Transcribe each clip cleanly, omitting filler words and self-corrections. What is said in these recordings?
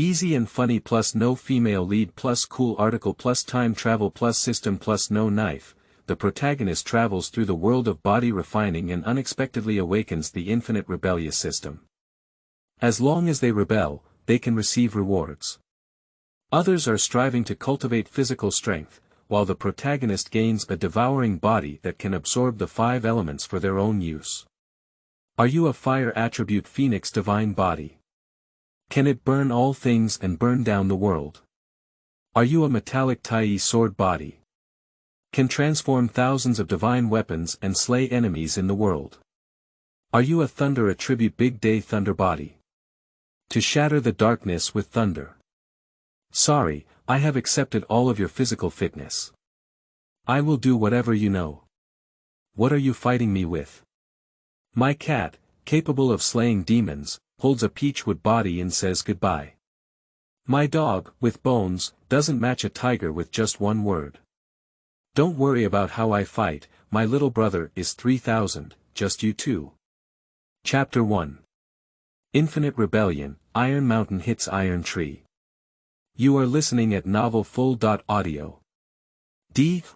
Easy and funny+no female lead+cool article+time travel+system+no knife. The protagonist travels through the world of body refining and unexpectedly awakens the infinite rebellious system. As long as they rebel, they can receive rewards. Others are striving to cultivate physical strength, while the protagonist gains a devouring body that can absorb the 5 elements for their own use. Are you a fire attribute phoenix divine body? Can it burn all things and burn down the world? Are you a metallic Tai sword body? Can transform thousands of divine weapons and slay enemies in the world? Are you a thunder attribute big day thunder body? To shatter the darkness with thunder. Sorry, I have accepted all of your physical fitness. I will do whatever you know. What are you fighting me with? My cat, capable of slaying demons, holds a peachwood body and says goodbye. My dog, with bones, doesn't match a tiger with just one word. Don't worry about how I fight, my little brother is 3000, just you two. Chapter 1. Infinite Rebellion, Iron Mountain hits Iron Tree. You are listening at novelfull.audio.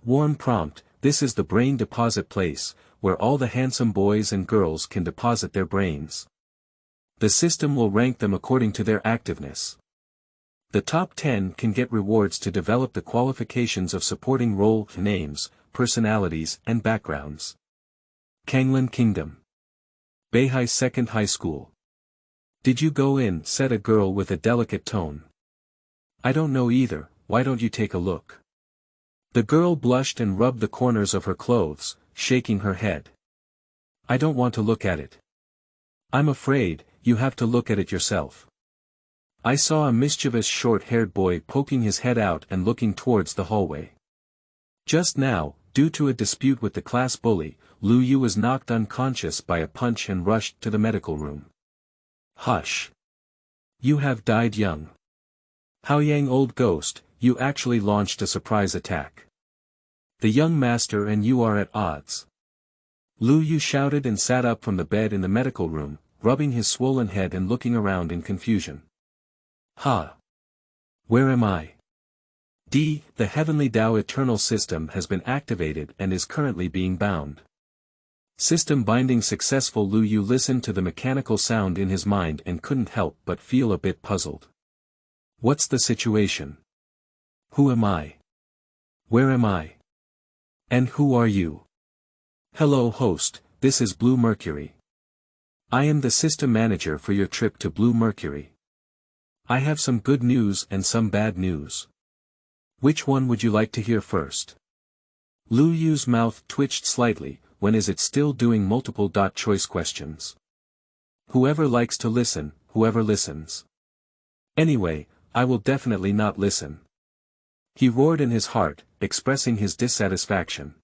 Warm prompt, this is the brain deposit place, where all the handsome boys and girls can deposit their brains. The system will rank them according to their activeness. The top 10 can get rewards to develop the qualifications of supporting role names, personalities and backgrounds. Kanglan Kingdom. Beihai Second High School. Did you go in? Said a girl with a delicate tone. I don't know either, why don't you take a look? The girl blushed and rubbed the corners of her clothes, shaking her head. I don't want to look at it. I'm afraid, you have to look at it yourself. I saw a mischievous short-haired boy poking his head out and looking towards the hallway. Just now, due to a dispute with the class bully, Lu Yu was knocked unconscious by a punch and rushed to the medical room. Hush. You have died young. Haoyang old ghost, you actually launched a surprise attack. The young master and you are at odds. Lu Yu shouted and sat up from the bed in the medical room, rubbing his swollen head and looking around in confusion. Where am I? The Heavenly Tao Eternal System has been activated and is currently being bound. System binding successful. Lu Yu listened to the mechanical sound in his mind and couldn't help but feel a bit puzzled. What's the situation? Who am I? Where am I? And who are you? Hello host, this is Blue Mercury. I am the system manager for your trip to Blue Mercury. I have some good news and some bad news. Which one would you like to hear first? Lu Yu's mouth twitched slightly. When is it still doing multiple choice questions? Whoever likes to listen, whoever listens. Anyway, I will definitely not listen. He roared in his heart, expressing his dissatisfaction.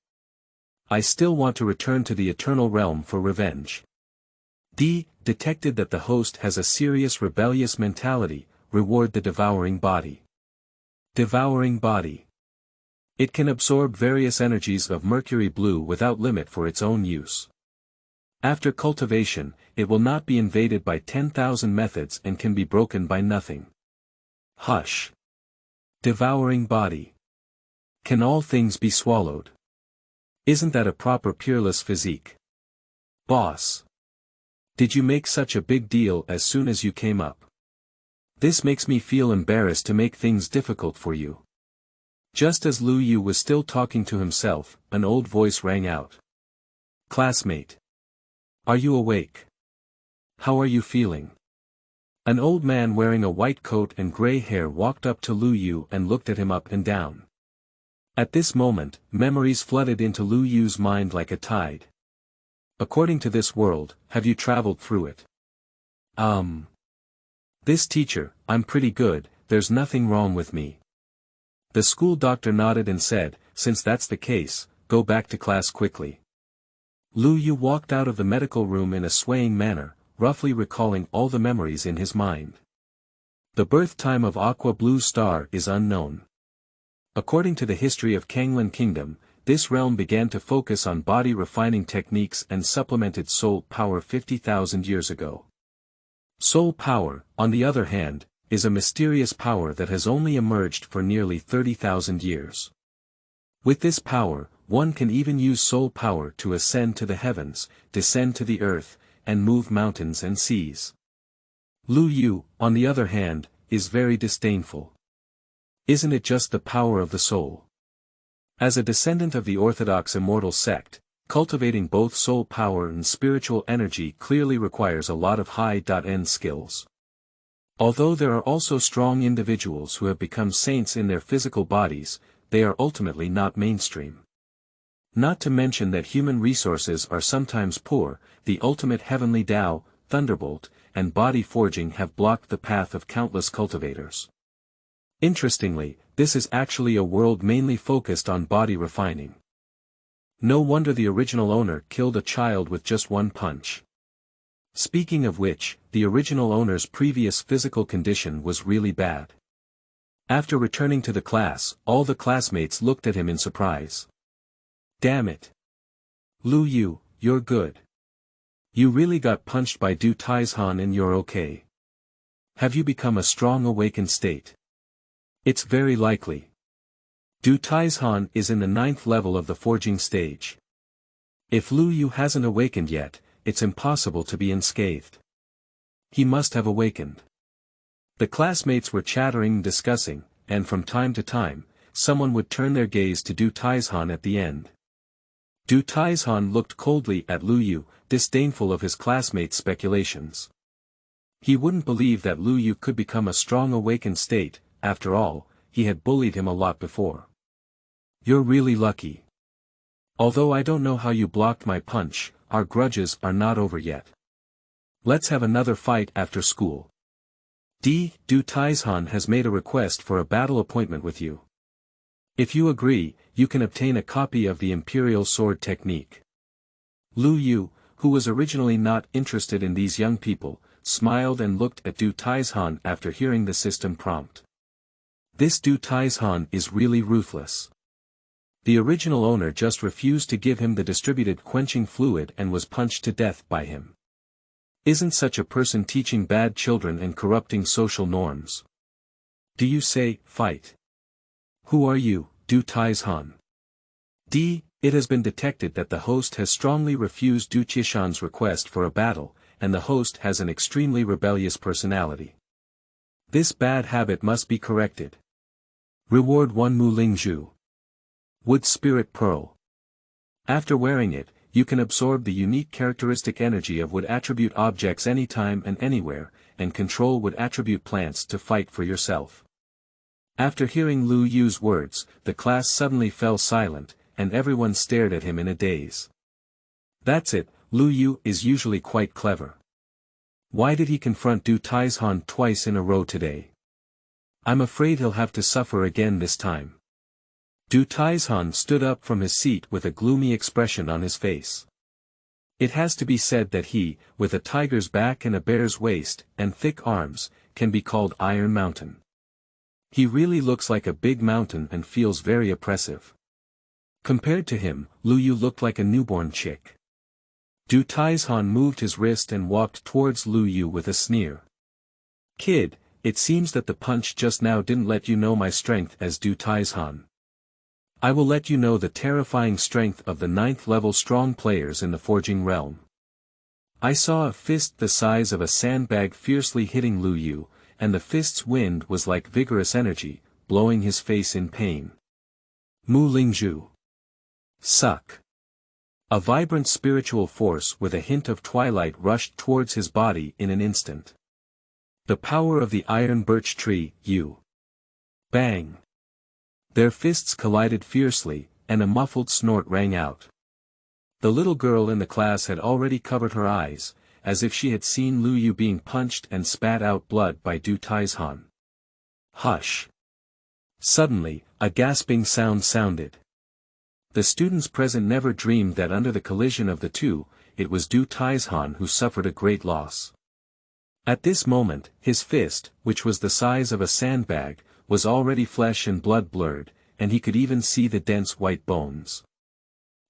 I still want to return to the eternal realm for revenge. Detected that the host has a serious rebellious mentality. Reward the devouring body. Devouring body. It can absorb various energies of mercury blue without limit for its own use. After cultivation, it will not be invaded by 10,000 methods and can be broken by nothing. Hush. Devouring body. Can all things be swallowed? Isn't that a proper peerless physique? Boss. Did you make such a big deal as soon as you came up? This makes me feel embarrassed to make things difficult for you. Just as Lu Yu was still talking to himself, an old voice rang out. Classmate. Are you awake? How are you feeling? An old man wearing a white coat and gray hair walked up to Lu Yu and looked at him up and down. At this moment, memories flooded into Lu Yu's mind like a tide. According to this world, have you traveled through it? This teacher, I'm pretty good, there's nothing wrong with me. The school doctor nodded and said, since that's the case, go back to class quickly. Lu Yu walked out of the medical room in a swaying manner, roughly recalling all the memories in his mind. The birth time of Aqua Blue Star is unknown. According to the history of Kanglan Kingdom, this realm began to focus on body refining techniques and supplemented soul power 50,000 years ago. Soul power, on the other hand, is a mysterious power that has only emerged for nearly 30,000 years. With this power, one can even use soul power to ascend to the heavens, descend to the earth, and move mountains and seas. Lu Yu, on the other hand, is very disdainful. Isn't it just the power of the soul? As a descendant of the orthodox immortal sect, cultivating both soul power and spiritual energy clearly requires a lot of high-end skills. Although there are also strong individuals who have become saints in their physical bodies, they are ultimately not mainstream. Not to mention that human resources are sometimes poor, the ultimate heavenly Tao, thunderbolt, and body forging have blocked the path of countless cultivators. Interestingly, this is actually a world mainly focused on body refining. No wonder the original owner killed a child with just one punch. Speaking of which, the original owner's previous physical condition was really bad. After returning to the class, all the classmates looked at him in surprise. Damn it. Lu Yu, you're good. You really got punched by Du Taizhan and you're okay. Have you become a strong awakened state? It's very likely. Du Taizhan is in the 9th level of the forging stage. If Lu Yu hasn't awakened yet, it's impossible to be unscathed. He must have awakened. The classmates were chattering and discussing, and from time to time, someone would turn their gaze to Du Taizhan at the end. Du Taizhan looked coldly at Lu Yu, disdainful of his classmates' speculations. He wouldn't believe that Lu Yu could become a strong awakened state. After all, he had bullied him a lot before. You're really lucky. Although I don't know how you blocked my punch, our grudges are not over yet. Let's have another fight after school. Du Taizhan has made a request for a battle appointment with you. If you agree, you can obtain a copy of the Imperial sword technique. Lu Yu, who was originally not interested in these young people, smiled and looked at Du Taizhan after hearing the system prompt. This Du Taizhan is really ruthless. The original owner just refused to give him the distributed quenching fluid and was punched to death by him. Isn't such a person teaching bad children and corrupting social norms? Do you say, fight? Who are you, Du Taizhan? It has been detected that the host has strongly refused Du Taizhan's request for a battle, and the host has an extremely rebellious personality. This bad habit must be corrected. Reward 1 Mu Ling Zhu. Wood Spirit Pearl. After wearing it, you can absorb the unique characteristic energy of wood attribute objects anytime and anywhere, and control wood attribute plants to fight for yourself. After hearing Lu Yu's words, the class suddenly fell silent, and everyone stared at him in a daze. That's it, Lu Yu is usually quite clever. Why did he confront Du Taizhan twice in a row today? I'm afraid he'll have to suffer again this time. Du Taizhan stood up from his seat with a gloomy expression on his face. It has to be said that he, with a tiger's back and a bear's waist, and thick arms, can be called Iron Mountain. He really looks like a big mountain and feels very oppressive. Compared to him, Lu Yu looked like a newborn chick. Du Taizhan moved his wrist and walked towards Lu Yu with a sneer. Kid, it seems that the punch just now didn't let you know my strength as Du Taizhan. I will let you know the terrifying strength of the 9th level strong players in the forging realm. I saw a fist the size of a sandbag fiercely hitting Lu Yu, and the fist's wind was like vigorous energy, blowing his face in pain. Mu Lingzhu. Suck. A vibrant spiritual force with a hint of twilight rushed towards his body in an instant. The power of the iron birch tree, you. Bang. Their fists collided fiercely, and a muffled snort rang out. The little girl in the class had already covered her eyes, as if she had seen Lu Yu being punched and spat out blood by Du Taizhan. Hush. Suddenly, a gasping sound sounded. The students present never dreamed that under the collision of the two, it was Du Taizhan who suffered a great loss. At this moment, his fist, which was the size of a sandbag, was already flesh and blood blurred, and he could even see the dense white bones.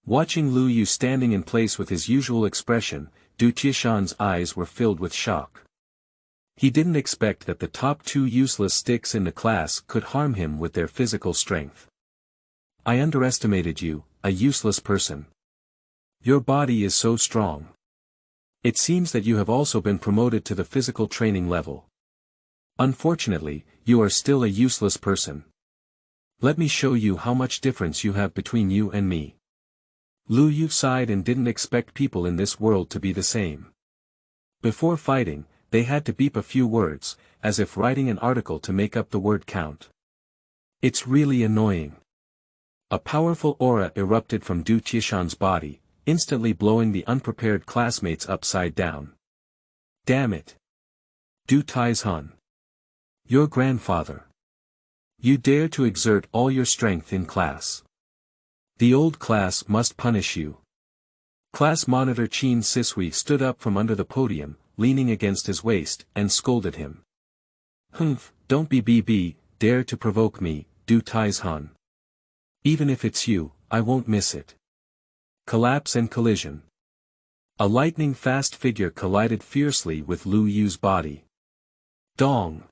Watching Lu Yu standing in place with his usual expression, Du Taizhan's eyes were filled with shock. He didn't expect that the top 2 useless sticks in the class could harm him with their physical strength. I underestimated you, a useless person. Your body is so strong. It seems that you have also been promoted to the physical training level. Unfortunately, you are still a useless person. Let me show you how much difference you have between you and me. Lu Yu sighed and didn't expect people in this world to be the same. Before fighting, they had to beep a few words, as if writing an article to make up the word count. It's really annoying. A powerful aura erupted from Du Tiishan's body, instantly blowing the unprepared classmates upside down. Damn it! Du Tiishan. Your grandfather. You dare to exert all your strength in class. The old class must punish you. Class monitor Qin Sisui stood up from under the podium, leaning against his waist, and scolded him. Humph, don't be dare to provoke me, Du Tiishan. Even if it's you, I won't miss it. Collapse and collision. A lightning-fast figure collided fiercely with Lu Yu's body. Dong!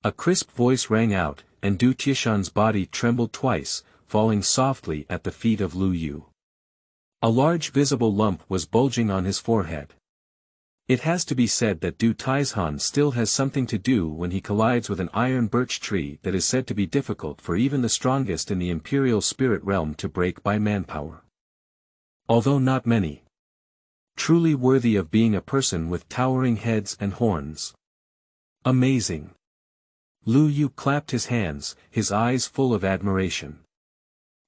A crisp voice rang out, and Du Tiishan's body trembled twice, falling softly at the feet of Lu Yu. A large visible lump was bulging on his forehead. It has to be said that Du Tiishan still has something to do when he collides with an iron birch tree that is said to be difficult for even the strongest in the Imperial spirit realm to break by manpower. Although not many. Truly worthy of being a person with towering heads and horns. Amazing. Lu Yu clapped his hands, his eyes full of admiration.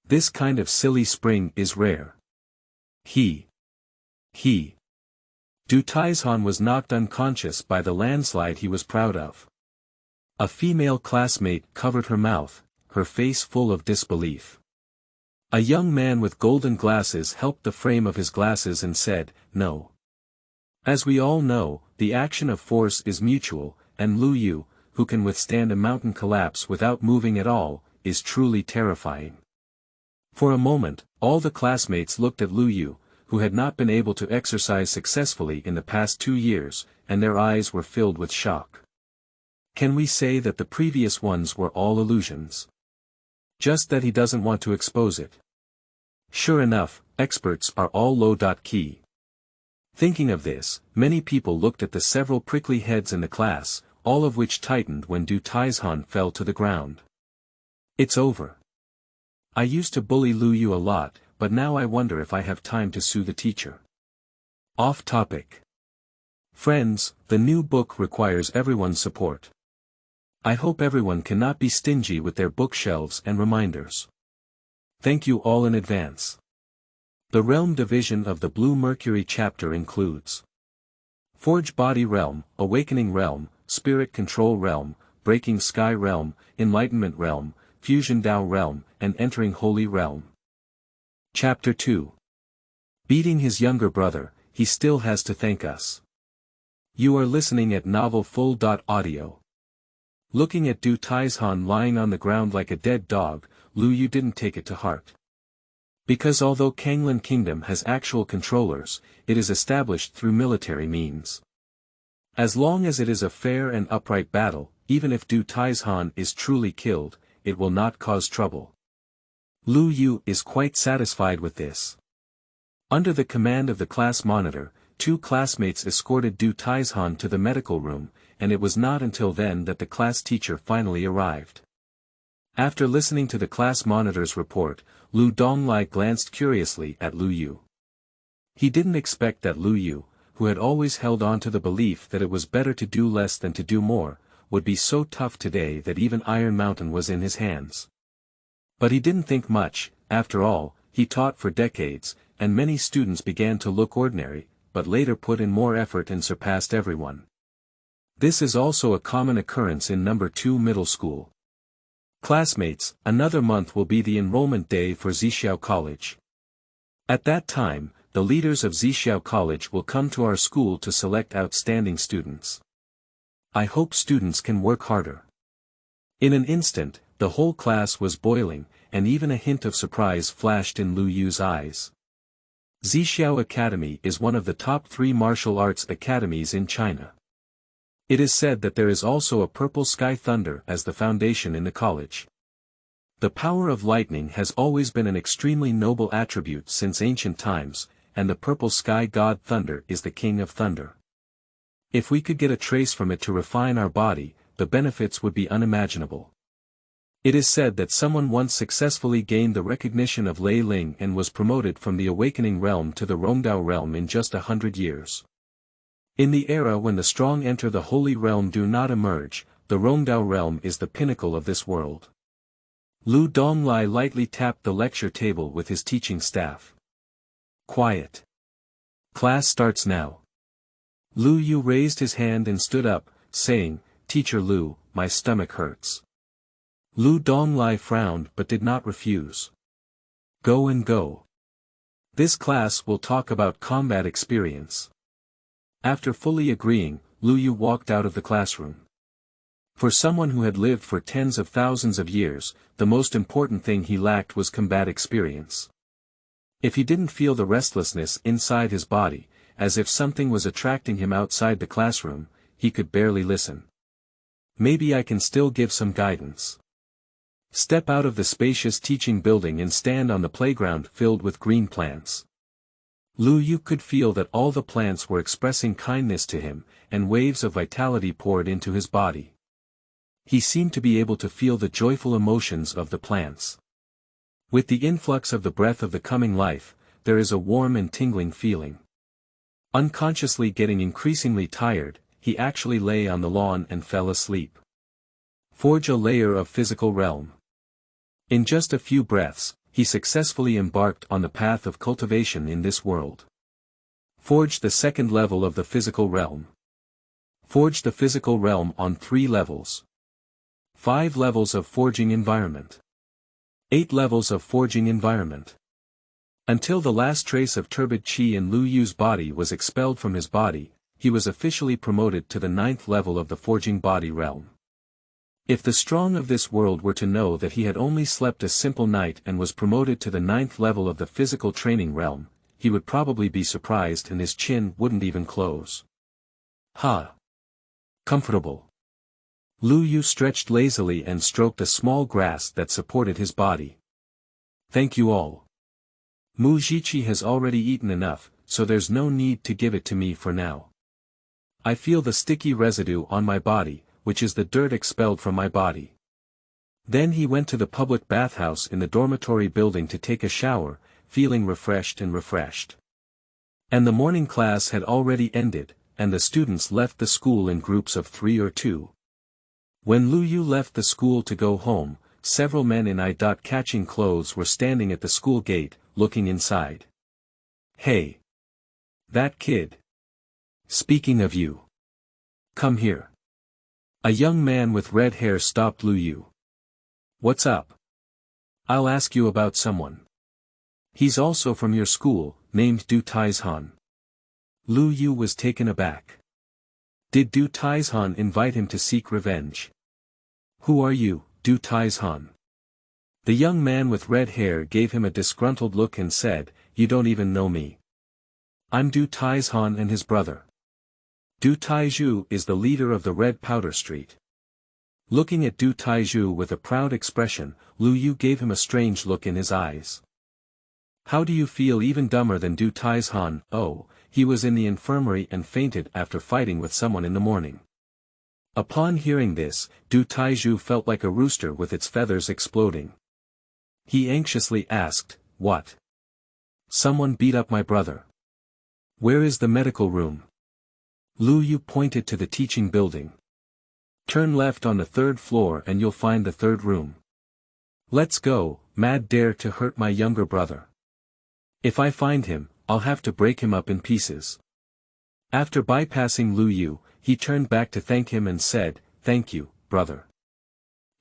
This kind of silly spring is rare. Du Tiishan was knocked unconscious by the landslide he was proud of. A female classmate covered her mouth, her face full of disbelief. A young man with golden glasses helped the frame of his glasses and said, "No." As we all know, the action of force is mutual, and Lu Yu, who can withstand a mountain collapse without moving at all, is truly terrifying. For a moment, all the classmates looked at Lu Yu, who had not been able to exercise successfully in the past 2 years, and their eyes were filled with shock. Can we say that the previous ones were all illusions? Just that he doesn't want to expose it. Sure enough, experts are all low-key. Thinking of this, many people looked at the several prickly heads in the class, all of which tightened when Du Tiishan fell to the ground. It's over. I used to bully Lu Yu a lot, but now I wonder if I have time to sue the teacher. Off topic. Friends, the new book requires everyone's support. I hope everyone cannot be stingy with their bookshelves and reminders. Thank you all in advance. The Realm Division of the Blue Mercury chapter includes Forge Body Realm, Awakening Realm, Spirit Control Realm, Breaking Sky Realm, Enlightenment Realm, Fusion Tao Realm, and Entering Holy Realm. Chapter 2. Beating his younger brother, he still has to thank us. You are listening at novelfull.audio. Looking at Du Tiishan lying on the ground like a dead dog, Lu Yu didn't take it to heart. Because although Kanglan Kingdom has actual controllers, it is established through military means. As long as it is a fair and upright battle, even if Du Tiishan is truly killed, it will not cause trouble. Lu Yu is quite satisfied with this. Under the command of the class monitor, 2 classmates escorted Du Tiishan to the medical room, and it was not until then that the class teacher finally arrived. After listening to the class monitor's report, Lu Donglai glanced curiously at Lu Yu. He didn't expect that Lu Yu, who had always held on to the belief that it was better to do less than to do more, would be so tough today that even Iron Mountain was in his hands. But he didn't think much. After all, he taught for decades, and many students began to look ordinary, but later put in more effort and surpassed everyone. This is also a common occurrence in number 2 middle school. Classmates, another month will be the enrollment day for Xiaoxiao College. At that time, the leaders of Xiaoxiao College will come to our school to select outstanding students. I hope students can work harder. In an instant, the whole class was boiling, and even a hint of surprise flashed in Lu Yu's eyes. Xiaoxiao Academy is one of the top 3 martial arts academies in China. It is said that there is also a purple sky thunder as the foundation in the college. The power of lightning has always been an extremely noble attribute since ancient times, and the purple sky god Thunder is the king of thunder. If we could get a trace from it to refine our body, the benefits would be unimaginable. It is said that someone once successfully gained the recognition of Lei Ling and was promoted from the awakening realm to the Rongdao realm in just 100 years. In the era when the strong enter the holy realm do not emerge, the Rongdao realm is the pinnacle of this world. Lu Donglai lightly tapped the lecture table with his teaching staff. Quiet. Class starts now. Lu Yu raised his hand and stood up, saying, "Teacher Lu, my stomach hurts." Lu Donglai frowned but did not refuse. Go and go. This class will talk about combat experience. After fully agreeing, Lu Yu walked out of the classroom. For someone who had lived for tens of thousands of years, the most important thing he lacked was combat experience. If he didn't feel the restlessness inside his body, as if something was attracting him outside the classroom, he could barely listen. Maybe I can still give some guidance. Step out of the spacious teaching building and stand on the playground filled with green plants. Lu Yu could feel that all the plants were expressing kindness to him, and waves of vitality poured into his body. He seemed to be able to feel the joyful emotions of the plants. With the influx of the breath of the coming life, there is a warm and tingling feeling. Unconsciously getting increasingly tired, he actually lay on the lawn and fell asleep. Forge a layer of physical realm. In just a few breaths, he successfully embarked on the path of cultivation in this world. Forge the second level of the physical realm. Forge the physical realm on 3 levels. 5 levels of forging environment. 8 levels of forging environment. Until the last trace of turbid qi in Lu Yu's body was expelled from his body, he was officially promoted to the 9th level of the forging body realm. If the strong of this world were to know that he had only slept a simple night and was promoted to the 9th level of the physical training realm, he would probably be surprised and his chin wouldn't even close. Ha! Comfortable. Lu Yu stretched lazily and stroked a small grass that supported his body. Thank you all. Mu Jiqi has already eaten enough, so there's no need to give it to me for now. I feel the sticky residue on my body, which is the dirt expelled from my body. Then he went to the public bathhouse in the dormitory building to take a shower, feeling refreshed. And the morning class had already ended, and the students left the school in groups of 3 or 2. When Lu Yu left the school to go home, several men in eye-catching clothes were standing at the school gate, looking inside. Hey! That kid! Speaking of you. Come here. A young man with red hair stopped Lu Yu. What's up? I'll ask you about someone. He's also from your school, named Du Taizhan. Lu Yu was taken aback. Did Du Taizhan invite him to seek revenge? Who are you, Du Taizhan? The young man with red hair gave him a disgruntled look and said, You don't even know me. I'm Du Taizhan and his brother. Du Taizhu is the leader of the Red Powder Street. Looking at Du Taizhu with a proud expression, Lu Yu gave him a strange look in his eyes. How do you feel? Even dumber than Du Taizhan? Oh, he was in the infirmary and fainted after fighting with someone in the morning. Upon hearing this, Du Taizhu felt like a rooster with its feathers exploding. He anxiously asked, What? Someone beat up my brother. Where is the medical room? Lu Yu pointed to the teaching building. Turn left on the 3rd floor and you'll find the 3rd room. Let's go, mad dare to hurt my younger brother. If I find him, I'll have to break him up in pieces. After bypassing Lu Yu, he turned back to thank him and said, Thank you, brother.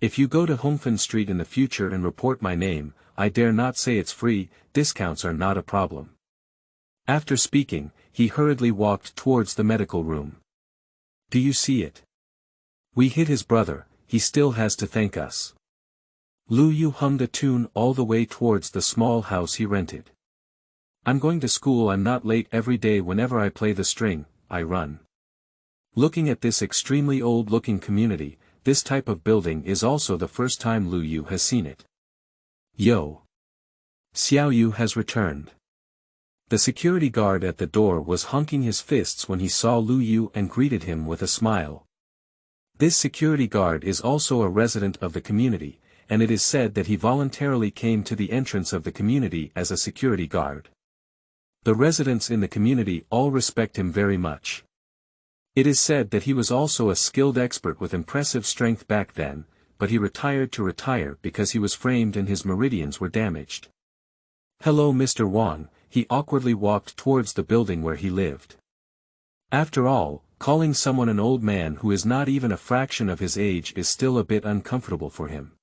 If you go to Hongfen Street in the future and report my name, I dare not say it's free, discounts are not a problem. After speaking, he hurriedly walked towards the medical room. Do you see it? We hit his brother, he still has to thank us. Lu Yu hummed a tune all the way towards the small house he rented. I'm going to school. I'm not late every day. Whenever I play the string, I run. Looking at this extremely old-looking community, this type of building is also the first time Lu Yu has seen it. Yo! Xiaoxiao has returned. The security guard at the door was honking his fists when he saw Lu Yu and greeted him with a smile. This security guard is also a resident of the community, and it is said that he voluntarily came to the entrance of the community as a security guard. The residents in the community all respect him very much. It is said that he was also a skilled expert with impressive strength back then, but he retired to retire because he was framed and his meridians were damaged. Hello Mr. Wang, he awkwardly walked towards the building where he lived. After all, calling someone an old man who is not even a fraction of his age is still a bit uncomfortable for him.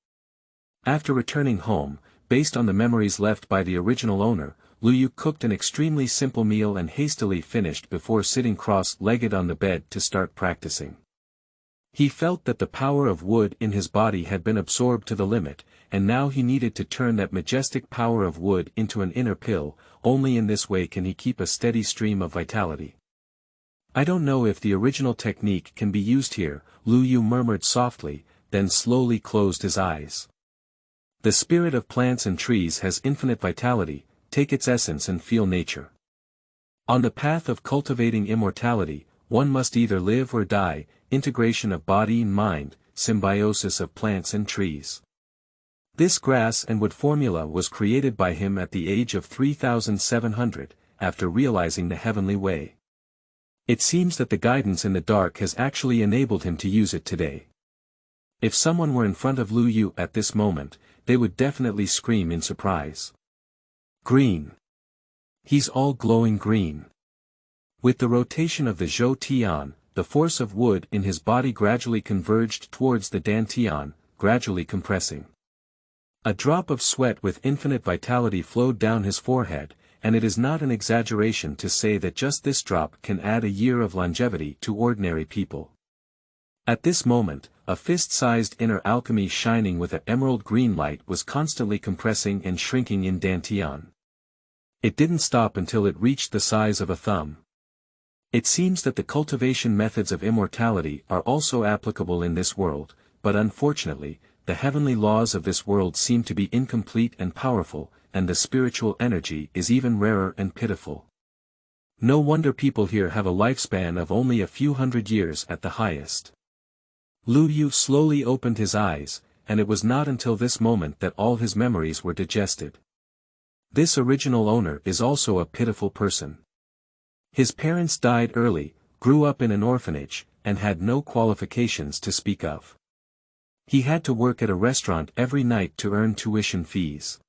After returning home, based on the memories left by the original owner, Lu Yu cooked an extremely simple meal and hastily finished before sitting cross-legged on the bed to start practicing. He felt that the power of wood in his body had been absorbed to the limit, and now he needed to turn that majestic power of wood into an inner pill. Only in this way can he keep a steady stream of vitality. I don't know if the original technique can be used here, Lu Yu murmured softly, then slowly closed his eyes. The spirit of plants and trees has infinite vitality, take its essence and feel nature. On the path of cultivating immortality, one must either live or die, integration of body and mind, symbiosis of plants and trees. This grass and wood formula was created by him at the age of 3700, after realizing the heavenly way. It seems that the guidance in the dark has actually enabled him to use it today. If someone were in front of Lu Yu at this moment, they would definitely scream in surprise. Green. He's all glowing green. With the rotation of the Zhou Tian, the force of wood in his body gradually converged towards the Dan Tian, gradually compressing. A drop of sweat with infinite vitality flowed down his forehead, and it is not an exaggeration to say that just this drop can add a year of longevity to ordinary people. At this moment, a fist-sized inner alchemy shining with an emerald green light was constantly compressing and shrinking in Dantian. It didn't stop until it reached the size of a thumb. It seems that the cultivation methods of immortality are also applicable in this world, but unfortunately, the heavenly laws of this world seem to be incomplete and powerful, and the spiritual energy is even rarer and pitiful. No wonder people here have a lifespan of only a few hundred years at the highest. Lu Yu slowly opened his eyes, and it was not until this moment that all his memories were digested. This original owner is also a pitiful person. His parents died early, grew up in an orphanage, and had no qualifications to speak of. He had to work at a restaurant every night to earn tuition fees.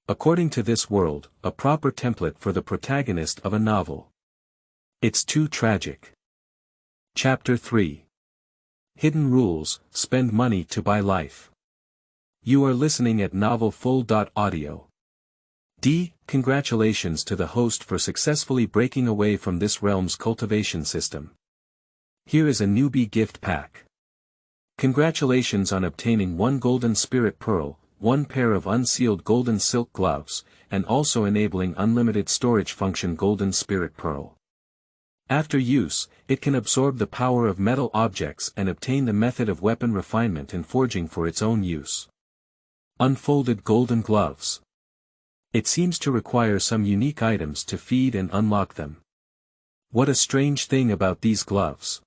According to this world, a proper template for the protagonist of a novel. It's too tragic. Chapter 3. Hidden Rules, Spend Money to Buy Life. You are listening at novelfull.audio. Congratulations to the host for successfully breaking away from this realm's cultivation system. Here is a newbie gift pack. Congratulations on obtaining 1 golden spirit pearl, 1 pair of unsealed golden silk gloves, and also enabling unlimited storage function golden spirit pearl. After use, it can absorb the power of metal objects and obtain the method of weapon refinement and forging for its own use. Unfolded golden gloves. It seems to require some unique items to feed and unlock them. What a strange thing about these gloves.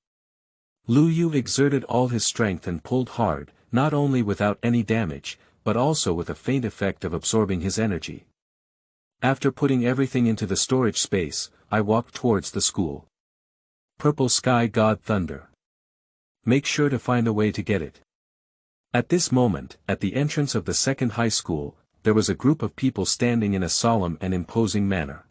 Lu Yu exerted all his strength and pulled hard, not only without any damage, but also with a faint effect of absorbing his energy. After putting everything into the storage space, I walked towards the school. Purple Sky God Thunder. Make sure to find a way to get it. At this moment, at the entrance of the second high school, there was a group of people standing in a solemn and imposing manner.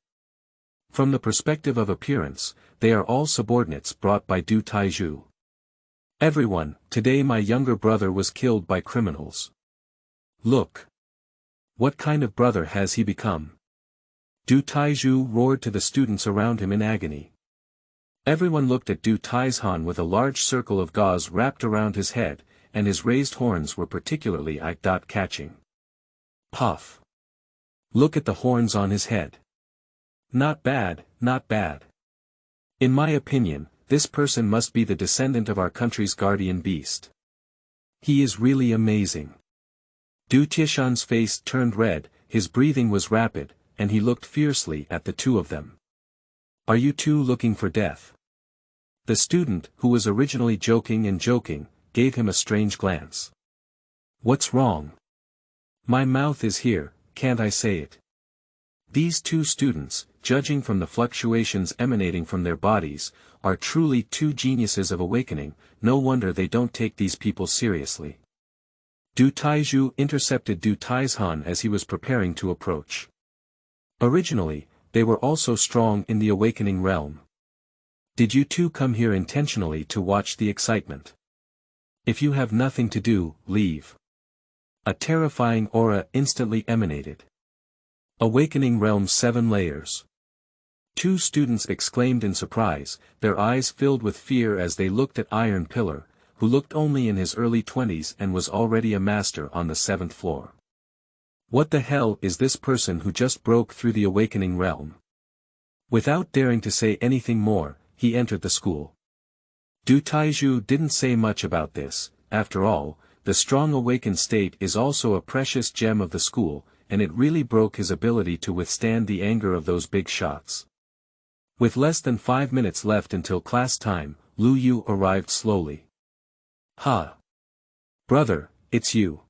From the perspective of appearance, they are all subordinates brought by Du Taizhu. Everyone, today my younger brother was killed by criminals. Look. What kind of brother has he become? Du Taizhu roared to the students around him in agony. Everyone looked at Du Taizhan with a large circle of gauze wrapped around his head, and his raised horns were particularly eye-catching. Puff. Look at the horns on his head. Not bad, not bad. In my opinion, this person must be the descendant of our country's guardian beast. He is really amazing. Du Tieshan's face turned red, his breathing was rapid, and he looked fiercely at the two of them. Are you two looking for death? The student, who was originally joking, gave him a strange glance. What's wrong? My mouth is here, can't I say it? These two students, judging from the fluctuations emanating from their bodies, are truly two geniuses of awakening, no wonder they don't take these people seriously. Du Taizhu intercepted Du Taizhan as he was preparing to approach. Originally, they were also strong in the awakening realm. Did you two come here intentionally to watch the excitement? If you have nothing to do, leave. A terrifying aura instantly emanated. Awakening Realm 7 Layers. Two students exclaimed in surprise, their eyes filled with fear as they looked at Iron Pillar, who looked only in his early 20s and was already a master on the 7th floor. What the hell is this person who just broke through the awakening realm? Without daring to say anything more, he entered the school. Du Taizhu didn't say much about this. After all, the strong awakened state is also a precious gem of the school, and it really broke his ability to withstand the anger of those big shots. With less than 5 minutes left until class time, Lu Yu arrived slowly. Ha! Brother, it's you.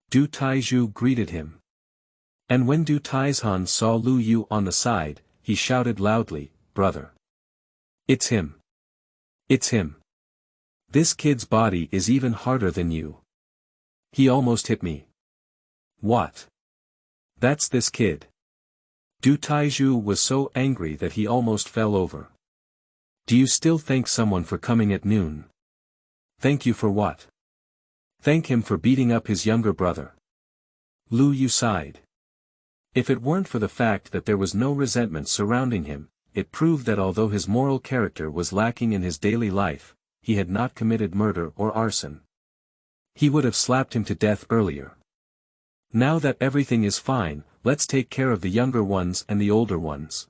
Du Taizhu greeted him. And when Du Taizhan saw Lu Yu on the side, he shouted loudly, Brother. It's him. It's him. This kid's body is even harder than you. He almost hit me. What? That's this kid. Du Taizhu was so angry that he almost fell over. Do you still thank someone for coming at noon? Thank you for what? Thank him for beating up his younger brother. Lu Yu sighed. If it weren't for the fact that there was no resentment surrounding him, it proved that although his moral character was lacking in his daily life, he had not committed murder or arson. He would have slapped him to death earlier. Now that everything is fine, let's take care of the younger ones and the older ones.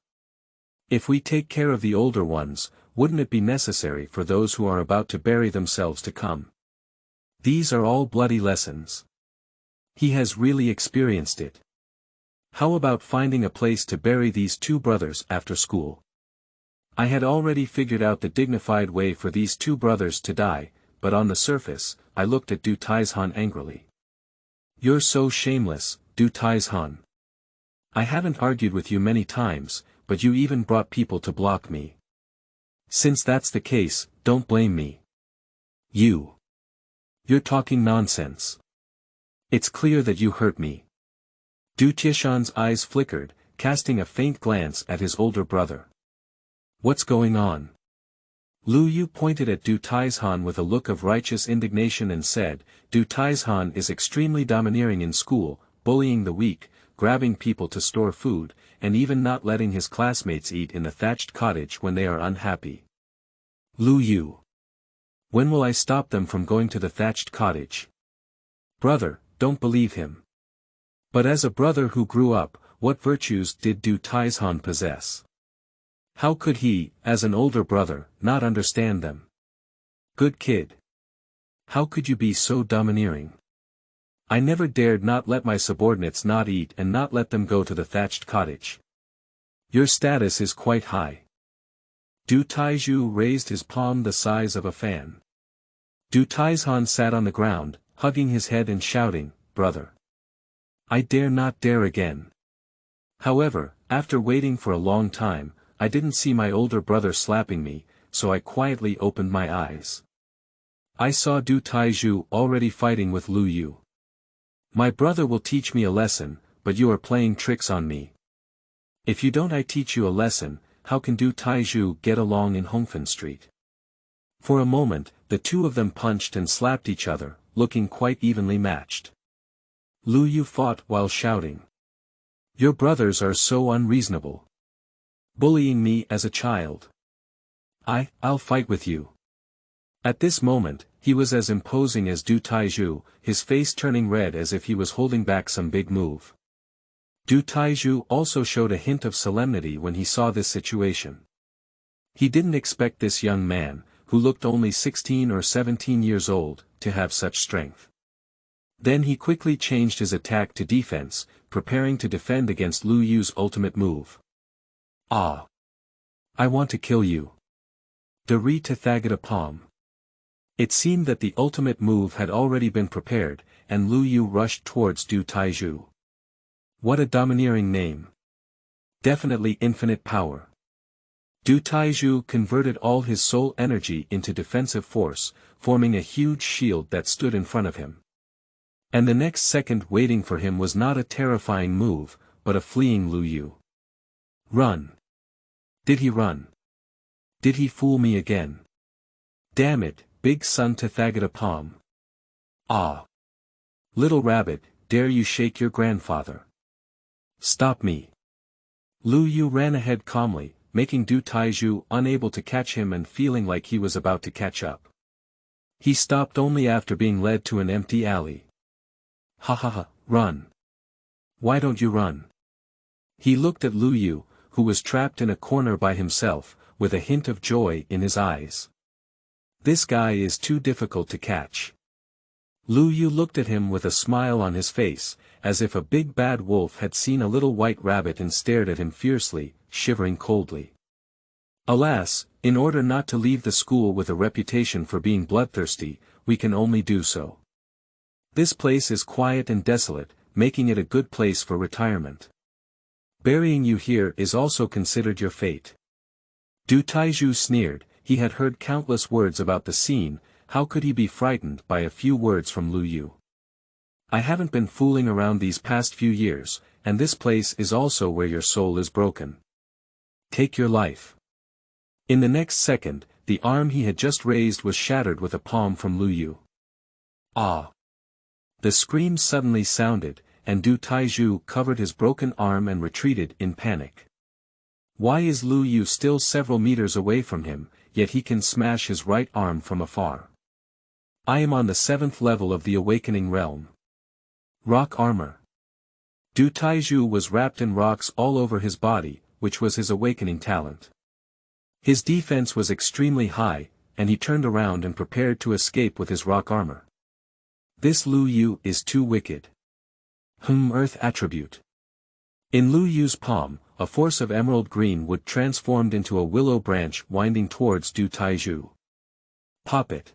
If we take care of the older ones, wouldn't it be necessary for those who are about to bury themselves to come? These are all bloody lessons. He has really experienced it. How about finding a place to bury these two brothers after school? I had already figured out the dignified way for these two brothers to die, but on the surface, I looked at Du Taizhan angrily. You're so shameless, Du Taizhan. I haven't argued with you many times, but you even brought people to block me. Since that's the case, don't blame me. You're talking nonsense. It's clear that you hurt me. Du Tieshan's eyes flickered, casting a faint glance at his older brother. What's going on? Lu Yu pointed at Du Taizhan with a look of righteous indignation and said, Du Taizhan is extremely domineering in school, bullying the weak, grabbing people to store food, and even not letting his classmates eat in the thatched cottage when they are unhappy. Lu Yu. When will I stop them from going to the thatched cottage? Brother, don't believe him. But as a brother who grew up, what virtues did Du Taizhan possess? How could he, as an older brother, not understand them? Good kid. How could you be so domineering? I never dared not let my subordinates not eat and not let them go to the thatched cottage. Your status is quite high. Du Taizhu raised his palm the size of a fan. Du Taizhan sat on the ground, hugging his head and shouting, Brother. I dare not dare again. However, after waiting for a long time, I didn't see my older brother slapping me, so I quietly opened my eyes. I saw Du Taizhu already fighting with Lu Yu. My brother will teach me a lesson, but you are playing tricks on me. If you don't I teach you a lesson, how can Du Taizhu get along in Hongfen Street? For a moment, the two of them punched and slapped each other, looking quite evenly matched. Lu Yu fought while shouting. Your brothers are so unreasonable. Bullying me as a child. I'll fight with you. At this moment, he was as imposing as Du Taizhu, his face turning red as if he was holding back some big move. Du Taizhu also showed a hint of solemnity when he saw this situation. He didn't expect this young man, who looked only 16 or 17 years old, to have such strength. Then he quickly changed his attack to defense, preparing to defend against Lu Yu's ultimate move. Ah! I want to kill you. De Tathagata Palm. It seemed that the ultimate move had already been prepared, and Lu Yu rushed towards Du Taizhu. What a domineering name. Definitely infinite power. Du Taizhu converted all his soul energy into defensive force, forming a huge shield that stood in front of him. And the next second waiting for him was not a terrifying move, but a fleeing Lu Yu. Run. Did he run? Did he fool me again? Damn it, big son Tathagata Palm. Ah. Little rabbit, dare you shake your grandfather. Stop me. Lu Yu ran ahead calmly, making Du Taizhu unable to catch him and feeling like he was about to catch up. He stopped only after being led to an empty alley. Ha ha ha, run. Why don't you run? He looked at Lu Yu, who was trapped in a corner by himself, with a hint of joy in his eyes. This guy is too difficult to catch. Lu Yu looked at him with a smile on his face, as if a big bad wolf had seen a little white rabbit and stared at him fiercely, shivering coldly. Alas, in order not to leave the school with a reputation for being bloodthirsty, we can only do so. This place is quiet and desolate, making it a good place for retirement. Burying you here is also considered your fate. Du Taizhu sneered. He had heard countless words about the scene, how could he be frightened by a few words from Lu Yu? I haven't been fooling around these past few years, and this place is also where your soul is broken. Take your life. In the next second, the arm he had just raised was shattered with a palm from Lu Yu. Ah! The scream suddenly sounded, and Du Taizhu covered his broken arm and retreated in panic. Why is Lu Yu still several meters away from him, yet he can smash his right arm from afar? I am on the 7th level of the awakening realm. Rock armor. Du Taizhu was wrapped in rocks all over his body, which was his awakening talent. His defense was extremely high, and he turned around and prepared to escape with his rock armor. This Lu Yu is too wicked. Earth attribute. In Lu Yu's palm, a force of emerald green wood transformed into a willow branch winding towards Du Taizhu. Pop it.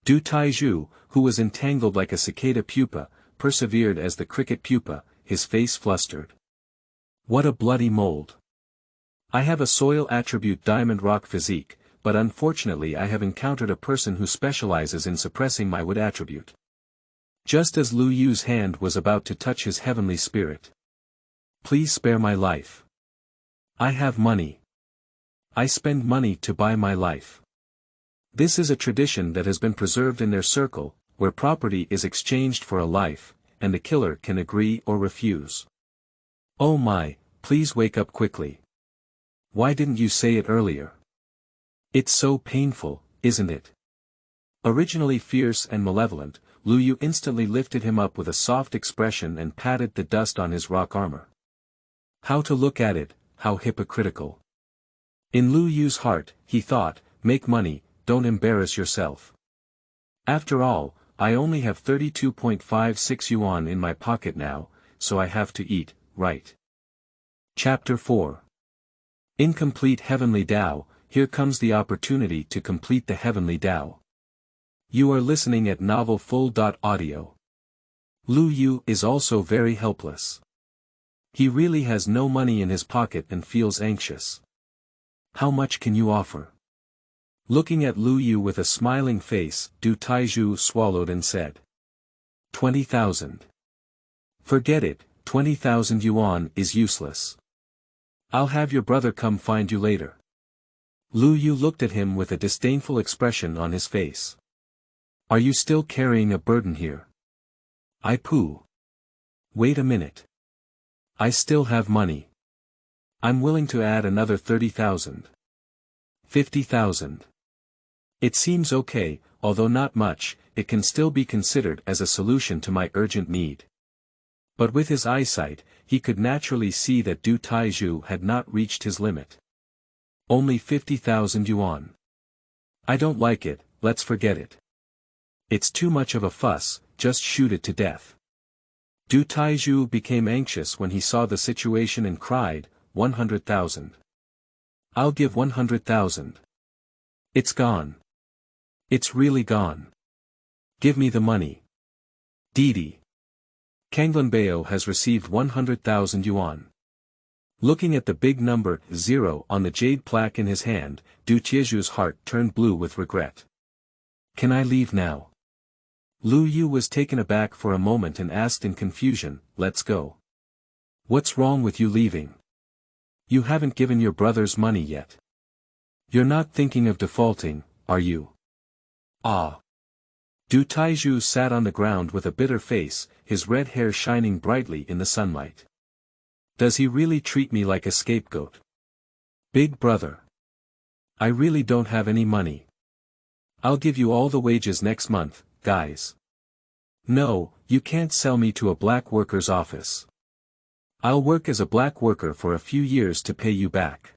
Du Taizhu, who was entangled like a cicada pupa, persevered as the cricket pupa, his face flustered. What a bloody mold. I have a soil attribute diamond rock physique, but unfortunately I have encountered a person who specializes in suppressing my wood attribute. Just as Lu Yu's hand was about to touch his heavenly spirit. Please spare my life. I have money. I spend money to buy my life. This is a tradition that has been preserved in their circle, where property is exchanged for a life, and the killer can agree or refuse. Oh my, please wake up quickly. Why didn't you say it earlier? It's so painful, isn't it? Originally fierce and malevolent, Lu Yu instantly lifted him up with a soft expression and patted the dust on his rock armor. How to look at it, how hypocritical. In Lu Yu's heart, he thought, make money, don't embarrass yourself. After all, I only have 32.56 yuan in my pocket now, so I have to eat, right? Chapter 4. Incomplete Heavenly Tao. Here comes the opportunity to complete the Heavenly Tao. You are listening at novelfull.audio. Lu Yu is also very helpless. He really has no money in his pocket and feels anxious. How much can you offer? Looking at Lu Yu with a smiling face, Du Taizhu swallowed and said. 20,000. Forget it, 20,000 yuan is useless. I'll have your brother come find you later. Lu Yu looked at him with a disdainful expression on his face. Are you still carrying a burden here? I pooh. Wait a minute. I still have money. I'm willing to add another 30,000. 50,000. It seems okay, although not much, it can still be considered as a solution to my urgent need. But with his eyesight, he could naturally see that Du Taizhu had not reached his limit. Only 50,000 yuan. I don't like it, let's forget it. It's too much of a fuss, just shoot it to death. Du Taizhu became anxious when he saw the situation and cried, 100,000. I'll give 100,000. It's gone. It's really gone. Give me the money. Didi. Kanglanbao has received 100,000 yuan. Looking at the big number 0 on the jade plaque in his hand, Du Tieju's heart turned blue with regret. Can I leave now? Lu Yu was taken aback for a moment and asked in confusion, let's go. What's wrong with you leaving? You haven't given your brothers money yet. You're not thinking of defaulting, are you? Ah. Du Taizhu sat on the ground with a bitter face, his red hair shining brightly in the sunlight. Does he really treat me like a scapegoat? Big brother. I really don't have any money. I'll give you all the wages next month, guys. No, you can't sell me to a black worker's office. I'll work as a black worker for a few years to pay you back.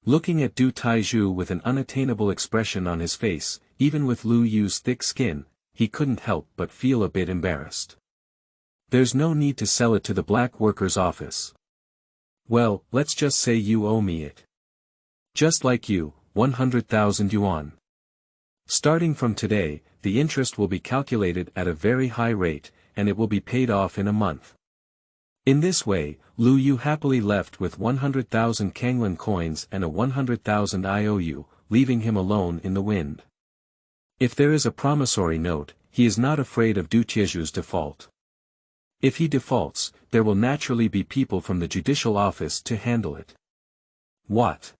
Looking at Du Taizhu with an unattainable expression on his face, even with Lu Yu's thick skin, he couldn't help but feel a bit embarrassed. There's no need to sell it to the black worker's office. Well, let's just say you owe me it. Just like you, 100,000 yuan. Starting from today, the interest will be calculated at a very high rate, and it will be paid off in a month. In this way, Lu Yu happily left with 100,000 Kanglan coins and a 100,000 IOU, leaving him alone in the wind. If there is a promissory note, he is not afraid of Du Tieju's default. If he defaults, there will naturally be people from the judicial office to handle it. What?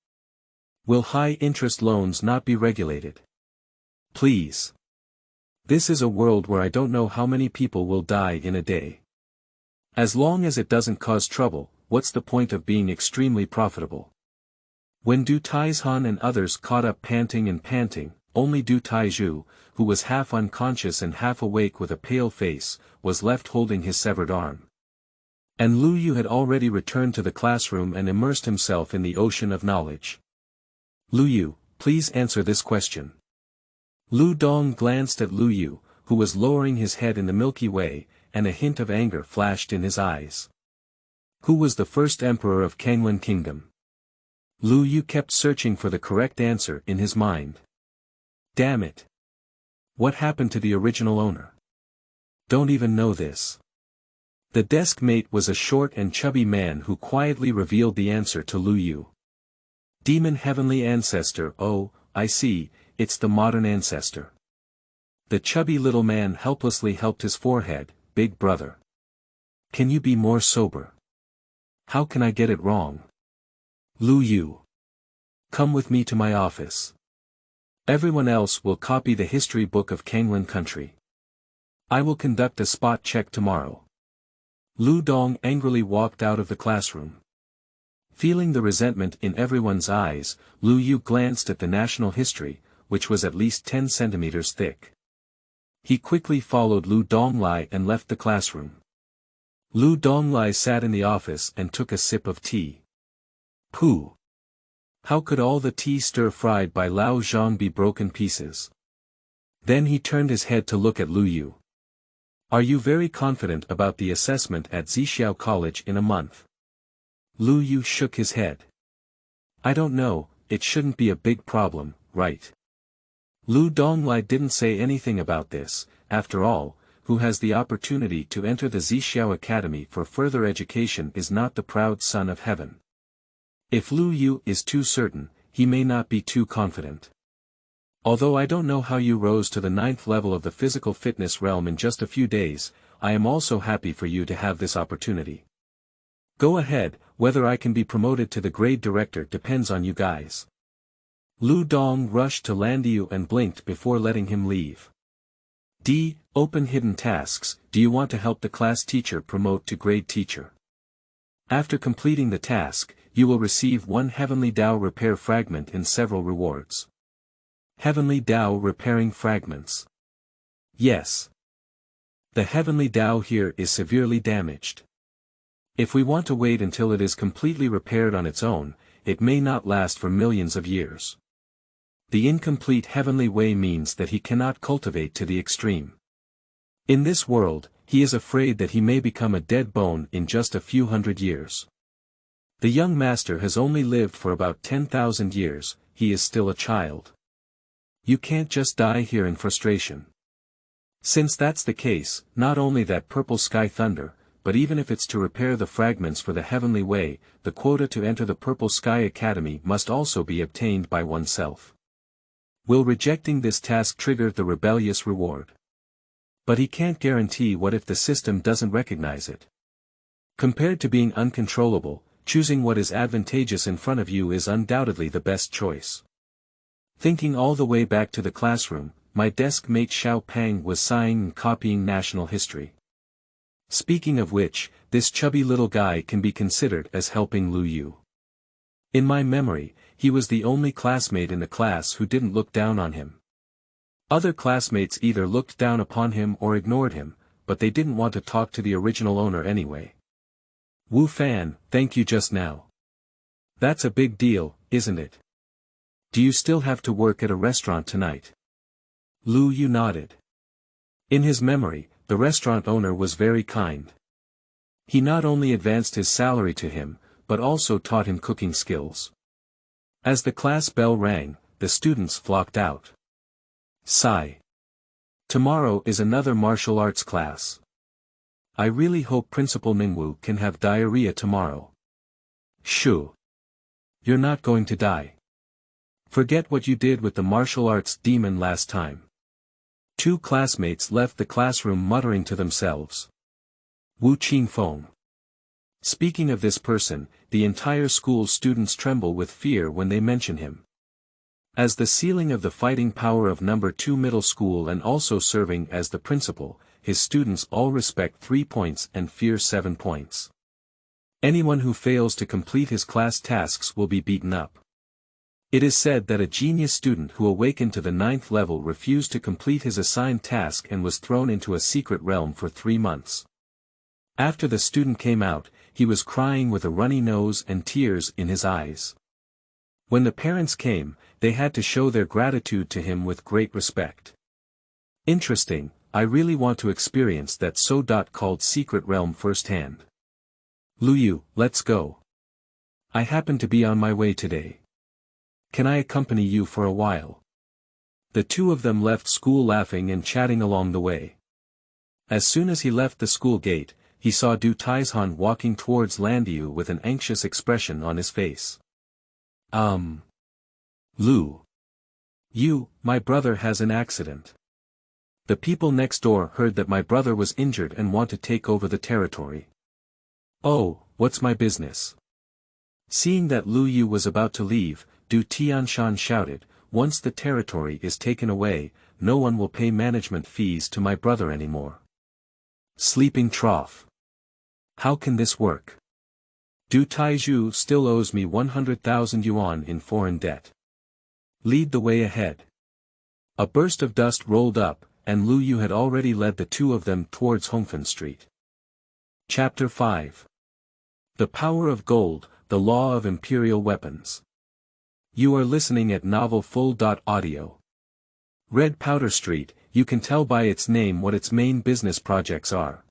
Will high-interest loans not be regulated? Please. This is a world where I don't know how many people will die in a day. As long as it doesn't cause trouble, what's the point of being extremely profitable? When Du Taizhan and others caught up panting, only Du Taizhu, who was half unconscious and half awake with a pale face, was left holding his severed arm. And Lu Yu had already returned to the classroom and immersed himself in the ocean of knowledge. Lu Yu, please answer this question. Lu Dong glanced at Lu Yu, who was lowering his head in the Milky Way, and a hint of anger flashed in his eyes. Who was the first emperor of Kanglan Kingdom? Lu Yu kept searching for the correct answer in his mind. Damn it. What happened to the original owner? Don't even know this. The desk mate was a short and chubby man who quietly revealed the answer to Lu Yu. Demon Heavenly Ancestor. Oh, I see, it's the modern ancestor. The chubby little man helplessly helped his forehead. Big brother. Can you be more sober? How can I get it wrong? Lu Yu. Come with me to my office. Everyone else will copy the history book of Kanglan country. I will conduct a spot check tomorrow. Lu Dong angrily walked out of the classroom. Feeling the resentment in everyone's eyes, Lu Yu glanced at the national history, which was at least 10 centimeters thick. He quickly followed Lu Donglai and left the classroom. Lu Donglai sat in the office and took a sip of tea. Pooh! How could all the tea stir-fried by Lao Zhang be broken pieces? Then he turned his head to look at Lu Yu. Are you very confident about the assessment at Xiaoxiao College in a month? Lu Yu shook his head. I don't know, it shouldn't be a big problem, right? Lu Donglai didn't say anything about this. After all, who has the opportunity to enter the Xiaoxiao Academy for further education is not the proud son of heaven. If Lu Yu is too certain, he may not be too confident. Although I don't know how you rose to the 9th level of the physical fitness realm in just a few days, I am also happy for you to have this opportunity. Go ahead, whether I can be promoted to the grade director depends on you guys. Lu Dong rushed to Landiu and blinked before letting him leave. Open hidden tasks. Do you want to help the class teacher promote to grade teacher? After completing the task, you will receive 1 Heavenly Dao repair fragment and several rewards. Heavenly Dao repairing fragments. Yes. The Heavenly Dao here is severely damaged. If we want to wait until it is completely repaired on its own, it may not last for millions of years. The incomplete heavenly way means that he cannot cultivate to the extreme. In this world, he is afraid that he may become a dead bone in just a few hundred years. The young master has only lived for about 10,000 years, he is still a child. You can't just die here in frustration. Since that's the case, not only that purple sky thunder, but even if it's to repair the fragments for the heavenly way, the quota to enter the Purple Sky Academy must also be obtained by oneself. Will rejecting this task trigger the rebellious reward? But he can't guarantee what if the system doesn't recognize it. Compared to being uncontrollable, choosing what is advantageous in front of you is undoubtedly the best choice. Thinking all the way back to the classroom, my desk mate Xiao Pang was sighing and copying national history. Speaking of which, this chubby little guy can be considered as helping Lu Yu. In my memory, he was the only classmate in the class who didn't look down on him. Other classmates either looked down upon him or ignored him, but they didn't want to talk to the original owner anyway. Wu Fan, thank you just now. That's a big deal, isn't it? Do you still have to work at a restaurant tonight? Lu Yu nodded. In his memory, the restaurant owner was very kind. He not only advanced his salary to him, but also taught him cooking skills. As the class bell rang, the students flocked out. Sigh. Tomorrow is another martial arts class. I really hope Principal Ningwu can have diarrhea tomorrow. Shoo. You're not going to die. Forget what you did with the martial arts demon last time. Two classmates left the classroom muttering to themselves. Wu Qingfeng. Speaking of this person, the entire school's students tremble with fear when they mention him. As the ceiling of the fighting power of No. 2 Middle School and also serving as the principal, his students all respect 3 points and fear 7 points. Anyone who fails to complete his class tasks will be beaten up. It is said that a genius student who awakened to the 9th level refused to complete his assigned task and was thrown into a secret realm for 3 months. After the student came out, he was crying with a runny nose and tears in his eyes. When the parents came, they had to show their gratitude to him with great respect. Interesting, I really want to experience that so-called secret realm firsthand. Lu Yu, let's go. I happen to be on my way today. Can I accompany you for a while? The two of them left school laughing and chatting along the way. As soon as he left the school gate, he saw Du Taizhan walking towards Landiu with an anxious expression on his face. Lu Yu, my brother has an accident. The people next door heard that my brother was injured and want to take over the territory. Oh, what's my business? Seeing that Lu Yu was about to leave, Du Tianshan shouted, once the territory is taken away, no one will pay management fees to my brother anymore. Sleeping trough. How can this work? Du Taizhu still owes me 100,000 yuan in foreign debt. Lead the way ahead. A burst of dust rolled up, and Lu Yu had already led the two of them towards Hongfen Street. Chapter 5. The Power of Gold, the Law of Imperial Weapons. You are listening at novelfull.audio. Red Powder Street, you can tell by its name what its main business projects are.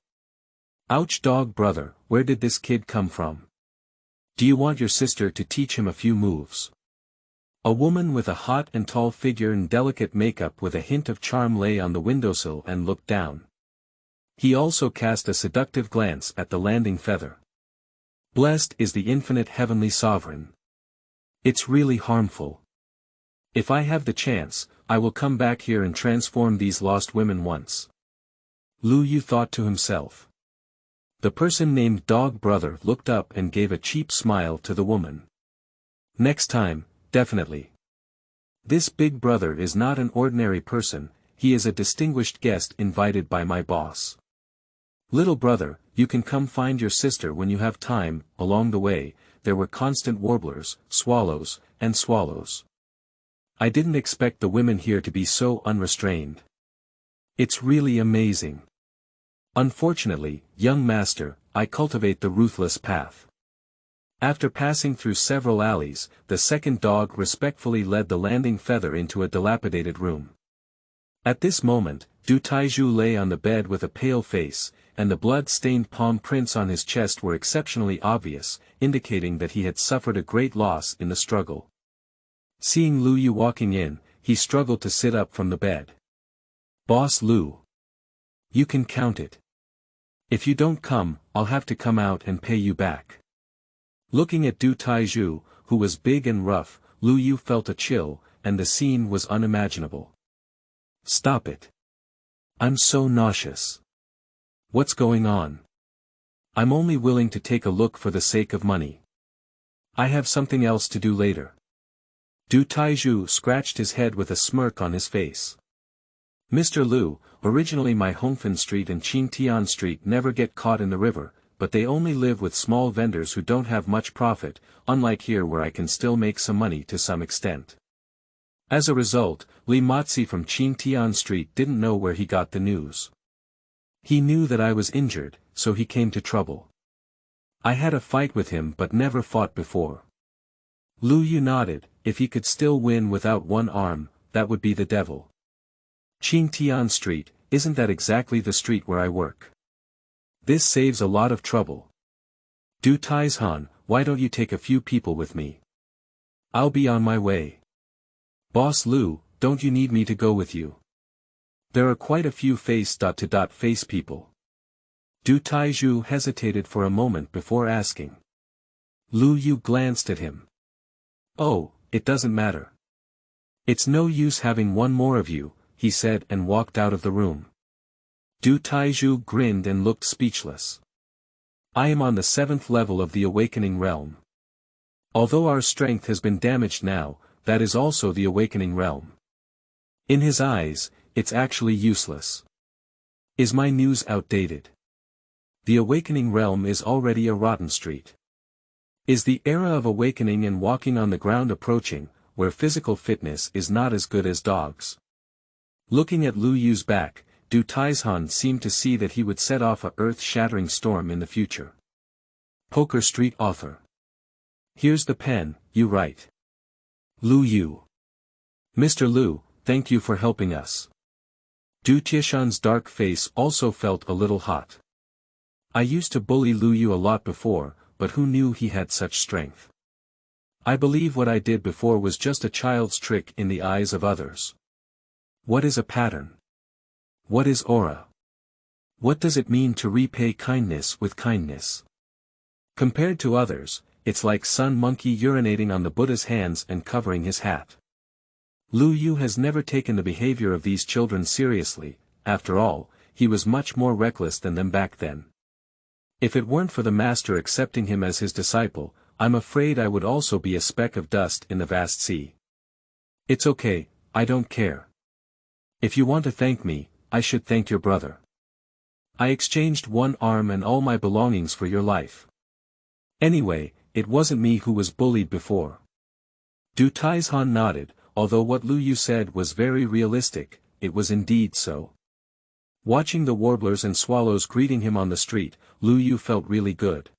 Ouch dog brother, where did this kid come from? Do you want your sister to teach him a few moves? A woman with a hot and tall figure and delicate makeup with a hint of charm lay on the windowsill and looked down. He also cast a seductive glance at the landing feather. Blessed is the infinite heavenly sovereign. It's really harmful. If I have the chance, I will come back here and transform these lost women once. Lu Yu thought to himself. The person named Dog Brother looked up and gave a cheap smile to the woman. Next time, definitely. This big brother is not an ordinary person, he is a distinguished guest invited by my boss. Little brother, you can come find your sister when you have time. Along the way, there were constant warblers, swallows, and swallows. I didn't expect the women here to be so unrestrained. It's really amazing. Unfortunately, young master, I cultivate the ruthless path. After passing through several alleys, the second dog respectfully led the landing feather into a dilapidated room. At this moment, Du Taizhu lay on the bed with a pale face, and the blood-stained palm prints on his chest were exceptionally obvious, indicating that he had suffered a great loss in the struggle. Seeing Lu Yu walking in, he struggled to sit up from the bed. "Boss Lu. You can count it. If you don't come, I'll have to come out and pay you back." Looking at Du Taizhu, who was big and rough, Lu Yu felt a chill, and the scene was unimaginable. "Stop it. I'm so nauseous. What's going on? I'm only willing to take a look for the sake of money. I have something else to do later." Du Taizhu scratched his head with a smirk on his face. "Mr. Lu, originally my Hongfen Street and Qingtian Street never get caught in the river, but they only live with small vendors who don't have much profit, unlike here where I can still make some money to some extent." As a result, Li Matzi from Qingtian Street didn't know where he got the news. He knew that I was injured, so he came to trouble. I had a fight with him but never fought before. Lu Yu nodded. If he could still win without one arm, that would be the devil. "Qingtian Street, isn't that exactly the street where I work? This saves a lot of trouble. Du Taizhan, why don't you take a few people with me? I'll be on my way." "Boss Lu, don't you need me to go with you? There are quite a few face-to-face people." Du Taizhu hesitated for a moment before asking. Lu Yu glanced at him. "Oh, it doesn't matter. It's no use having one more of you," he said and walked out of the room. Du Taizhu grinned and looked speechless. "I am on the 7th level of the awakening realm. Although our strength has been damaged now, that is also the awakening realm." In his eyes, it's actually useless. Is my news outdated? The awakening realm is already a rotten street. Is the era of awakening and walking on the ground approaching, where physical fitness is not as good as dogs? Looking at Lu Yu's back, Du Taizhan seemed to see that he would set off a earth-shattering storm in the future. Poker Street author. Here's the pen, you write. Lu Yu. Mr. Lu, thank you for helping us. Du Tieshan's dark face also felt a little hot. I used to bully Lu Yu a lot before, but who knew he had such strength? I believe what I did before was just a child's trick in the eyes of others. What is a pattern? What is aura? What does it mean to repay kindness with kindness? Compared to others, it's like Sun Monkey urinating on the Buddha's hands and covering his hat. Lu Yu has never taken the behavior of these children seriously. After all, he was much more reckless than them back then. If it weren't for the master accepting him as his disciple, I'm afraid I would also be a speck of dust in the vast sea. It's okay, I don't care. If you want to thank me, I should thank your brother. I exchanged one arm and all my belongings for your life. Anyway, it wasn't me who was bullied before." Du Taizhan nodded. Although what Lu Yu said was very realistic, it was indeed so. Watching the warblers and swallows greeting him on the street, Lu Yu felt really good.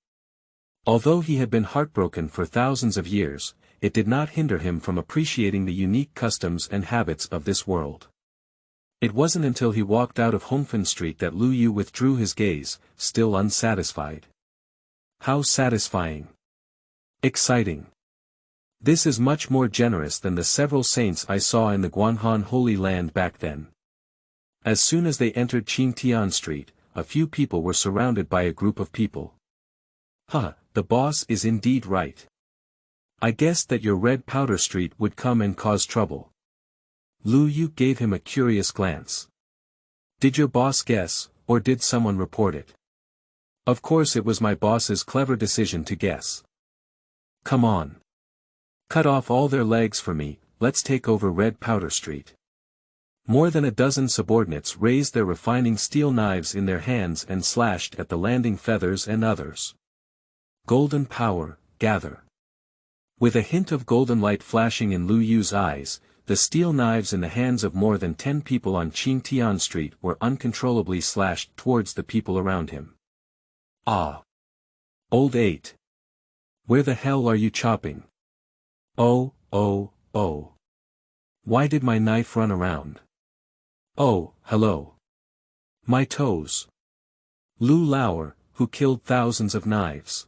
Although he had been heartbroken for thousands of years, it did not hinder him from appreciating the unique customs and habits of this world. It wasn't until he walked out of Hongfen Street that Lu Yu withdrew his gaze, still unsatisfied. How satisfying. Exciting. This is much more generous than the several saints I saw in the Guanhan Holy Land back then. As soon as they entered Qingtian Street, a few people were surrounded by a group of people. "Huh, the boss is indeed right. I guessed that your red powder street would come and cause trouble." Lu Yu gave him a curious glance. "Did your boss guess, or did someone report it?" "Of course it was my boss's clever decision to guess." "Come on. Cut off all their legs for me, let's take over Red Powder Street." More than a dozen subordinates raised their refining steel knives in their hands and slashed at the landing feathers and others. Golden power, gather. With a hint of golden light flashing in Lu Yu's eyes, the steel knives in the hands of more than 10 people on Qingtian Street were uncontrollably slashed towards the people around him. Ah! Old 8. Where the hell are you chopping? Oh, oh, oh. Why did my knife run around? Oh, hello. My toes. Lu Lauer, who killed thousands of knives.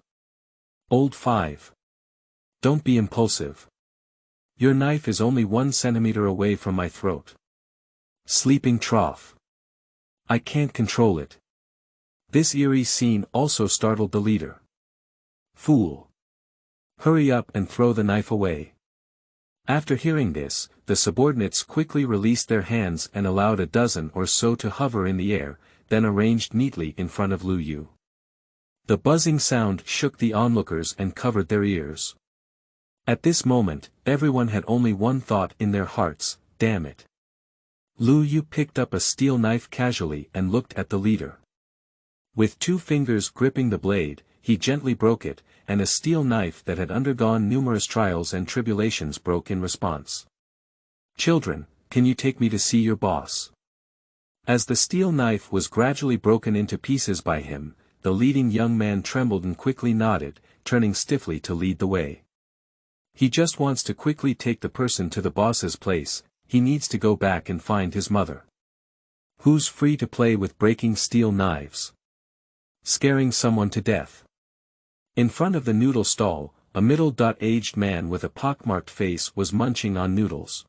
Old 5. Don't be impulsive. Your knife is only 1 centimeter away from my throat. Sleeping trough. I can't control it. This eerie scene also startled the leader. Fool. Hurry up and throw the knife away. After hearing this, the subordinates quickly released their hands and allowed a dozen or so to hover in the air, then arranged neatly in front of Lu Yu. The buzzing sound shook the onlookers and covered their ears. At this moment, everyone had only one thought in their hearts, damn it. Lu Yu picked up a steel knife casually and looked at the leader. With 2 fingers gripping the blade, he gently broke it, and a steel knife that had undergone numerous trials and tribulations broke in response. Children, can you take me to see your boss? As the steel knife was gradually broken into pieces by him, the leading young man trembled and quickly nodded, turning stiffly to lead the way. He just wants to quickly take the person to the boss's place, he needs to go back and find his mother. Who's free to play with breaking steel knives? Scaring someone to death. In front of the noodle stall, a middle-aged man with a pockmarked face was munching on noodles.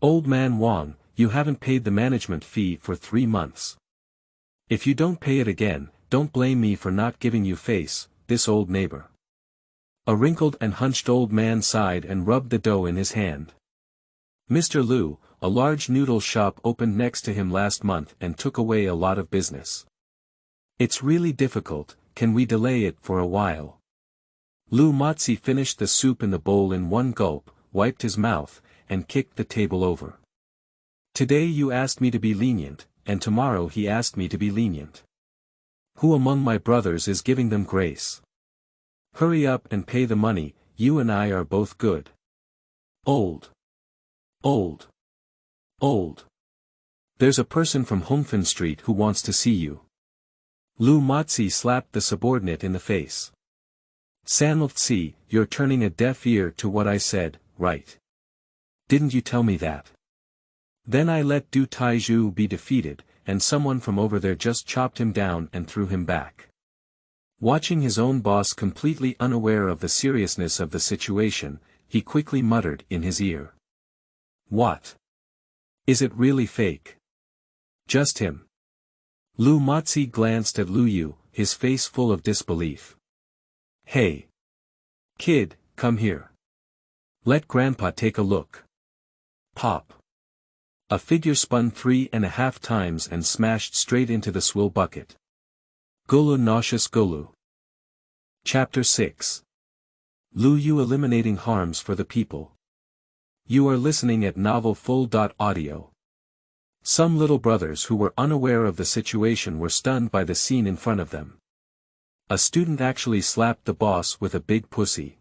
Old man Wang, you haven't paid the management fee for 3 months. If you don't pay it again, don't blame me for not giving you face, this old neighbor. A wrinkled and hunched old man sighed and rubbed the dough in his hand. Mr. Lu, a large noodle shop opened next to him last month and took away a lot of business. It's really difficult, can we delay it for a while? Lu Matzi finished the soup in the bowl in one gulp, wiped his mouth, and kicked the table over. Today you asked me to be lenient, and tomorrow he asked me to be lenient. Who among my brothers is giving them grace? Hurry up and pay the money, you and I are both good. Old. Old. Old. There's a person from Hongfen Street who wants to see you. Lu Matzi slapped the subordinate in the face. Sanlzi, you're turning a deaf ear to what I said, right? Didn't you tell me that? Then I let Du Taizhu be defeated, and someone from over there just chopped him down and threw him back. Watching his own boss completely unaware of the seriousness of the situation, he quickly muttered in his ear. What? Is it really fake? Just him. Lu Matzi glanced at Lu Yu, his face full of disbelief. Hey! Kid, come here. Let Grandpa take a look. Pop. A figure spun 3.5 times and smashed straight into the swill bucket. Gulu nauseous Gulu. Chapter 6. Lu Yu eliminating harms for the people. You are listening at Novel Full.audio. Some little brothers who were unaware of the situation were stunned by the scene in front of them. A student actually slapped the boss with a big pussy.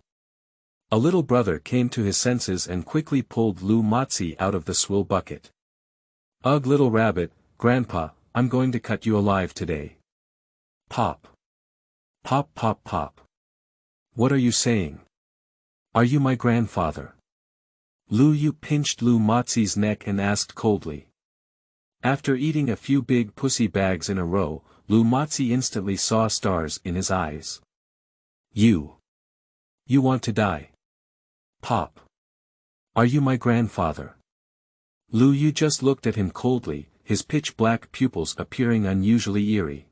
A little brother came to his senses and quickly pulled Lu Matzi out of the swill bucket. Ugh, little rabbit, Grandpa, I'm going to cut you alive today. Pop. Pop pop pop. What are you saying? Are you my grandfather? Lu Yu pinched Lu Matzi's neck and asked coldly. After eating a few big pussy bags in a row, Lu Matzi instantly saw stars in his eyes. You want to die? Pop. Are you my grandfather? Lu Yu just looked at him coldly, his pitch-black pupils appearing unusually eerie.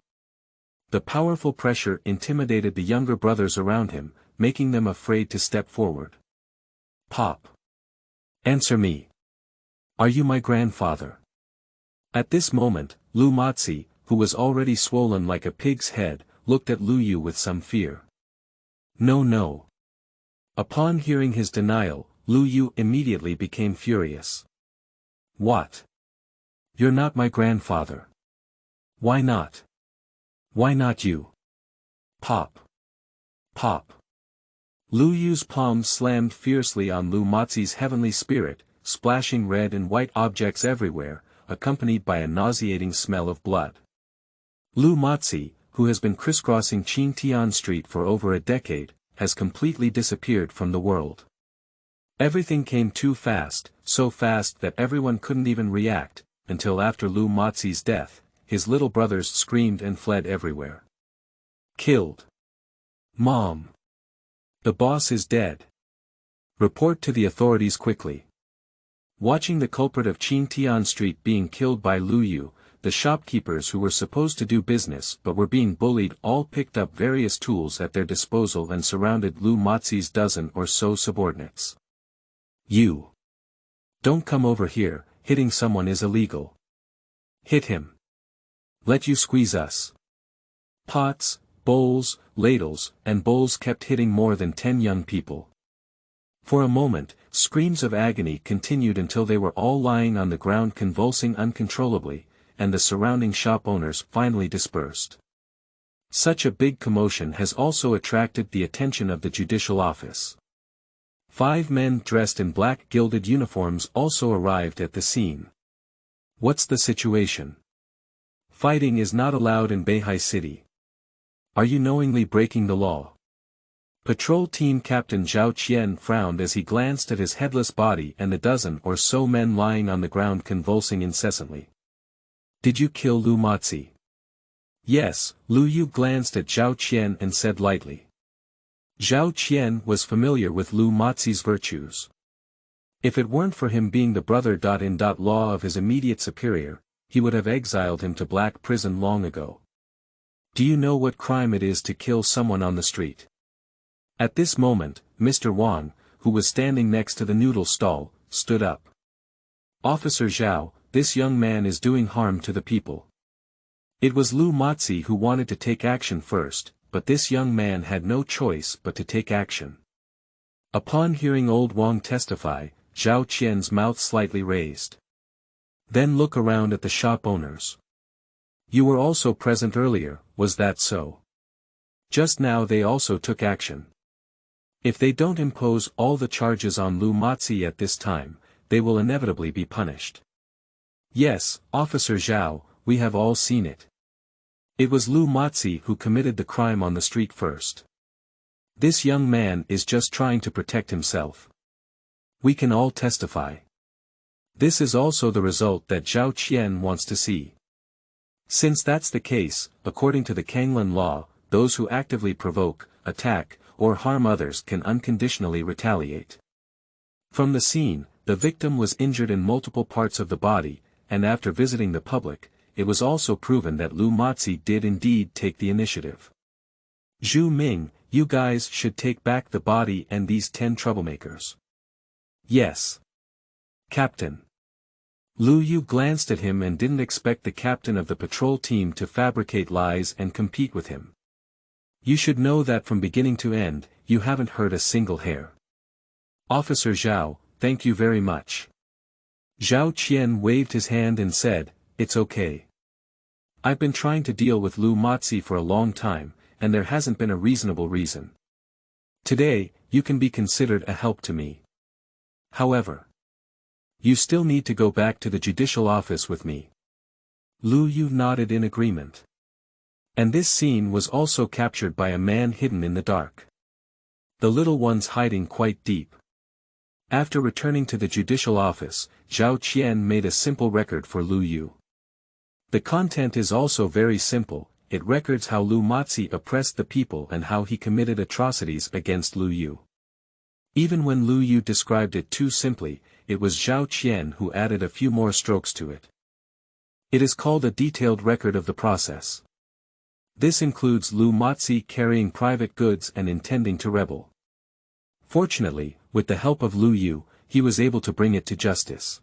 The powerful pressure intimidated the younger brothers around him, making them afraid to step forward. Pop. Answer me. Are you my grandfather? At this moment, Lu Matzi, who was already swollen like a pig's head, looked at Lu Yu with some fear. No, no. Upon hearing his denial, Lu Yu immediately became furious. What? You're not my grandfather. Why not? Why not you? Pop. Pop. Lu Yu's palm slammed fiercely on Lu Matzi's heavenly spirit, splashing red and white objects everywhere, accompanied by a nauseating smell of blood. Lu Matzi, who has been crisscrossing Qingtian Street for over a decade, has completely disappeared from the world. Everything came too fast, so fast that everyone couldn't even react, until after Lu Mozi's death, his little brothers screamed and fled everywhere. Killed. Mom. The boss is dead. Report to the authorities quickly. Watching the culprit of Qingtian Street being killed by Lu Yu, the shopkeepers who were supposed to do business but were being bullied all picked up various tools at their disposal and surrounded Lu Mozi's dozen or so subordinates. You. Don't come over here, hitting someone is illegal. Hit him. Let you squeeze us. Pots, bowls, ladles, and bowls kept hitting more than 10 young people. For a moment, screams of agony continued until they were all lying on the ground convulsing uncontrollably, and the surrounding shop owners finally dispersed. Such a big commotion has also attracted the attention of the judicial office. 5 men dressed in black gilded uniforms also arrived at the scene. What's the situation? Fighting is not allowed in Beihai City. Are you knowingly breaking the law? Patrol Team Captain Zhao Qian frowned as he glanced at his headless body and the dozen or so men lying on the ground convulsing incessantly. Did you kill Lu Mozi? Yes, Lu Yu glanced at Zhao Qian and said lightly. Zhao Qian was familiar with Lu Mozi's virtues. If it weren't for him being the brother-in-law of his immediate superior, he would have exiled him to black prison long ago. Do you know what crime it is to kill someone on the street? At this moment, Mr. Wang, who was standing next to the noodle stall, stood up. Officer Zhao, this young man is doing harm to the people. It was Lu Mozi who wanted to take action first, but this young man had no choice but to take action. Upon hearing old Wang testify, Zhao Qian's mouth slightly raised. Then look around at the shop owners. You were also present earlier, was that so? Just now they also took action. If they don't impose all the charges on Lu Mozi at this time, they will inevitably be punished. Yes, Officer Zhao, we have all seen it. It was Lu Mozi who committed the crime on the street first. This young man is just trying to protect himself. We can all testify. This is also the result that Zhao Qian wants to see. Since that's the case, according to the Kanglan law, those who actively provoke, attack, or harm others can unconditionally retaliate. From the scene, the victim was injured in multiple parts of the body, and after visiting the public, it was also proven that Lu Mozi did indeed take the initiative. Zhu Ming, you guys should take back the body and these 10 troublemakers. Yes. Captain. Lu Yu glanced at him and didn't expect the captain of the patrol team to fabricate lies and compete with him. You should know that from beginning to end, you haven't hurt a single hair. Officer Zhao, thank you very much. Zhao Qian waved his hand and said, it's okay. I've been trying to deal with Lu Mozi for a long time, and there hasn't been a reasonable reason. Today, you can be considered a help to me. However, you still need to go back to the judicial office with me. Lu Yu nodded in agreement. And this scene was also captured by a man hidden in the dark. The little ones hiding quite deep. After returning to the judicial office, Zhao Qian made a simple record for Lu Yu. The content is also very simple, it records how Lu Mozi oppressed the people and how he committed atrocities against Lu Yu. Even when Lu Yu described it too simply, it was Zhao Qian who added a few more strokes to it. It is called a detailed record of the process. This includes Lu Mozi carrying private goods and intending to rebel. Fortunately, with the help of Lu Yu, he was able to bring it to justice.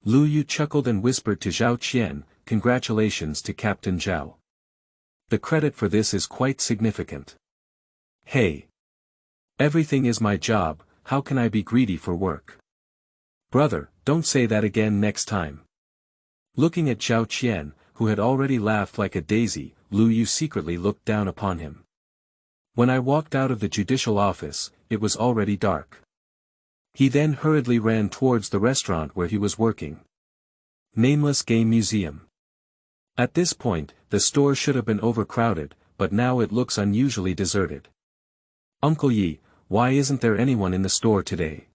Lu Yu chuckled and whispered to Zhao Qian, congratulations to Captain Zhao. The credit for this is quite significant. Hey. Everything is my job, how can I be greedy for work? Brother, don't say that again next time. Looking at Zhao Qian, who had already laughed like a daisy, Lu Yu secretly looked down upon him. When I walked out of the judicial office, it was already dark. He then hurriedly ran towards the restaurant where he was working. Nameless Game Museum. At this point, the store should have been overcrowded, but now it looks unusually deserted. Uncle Yi, why isn't there anyone in the store today?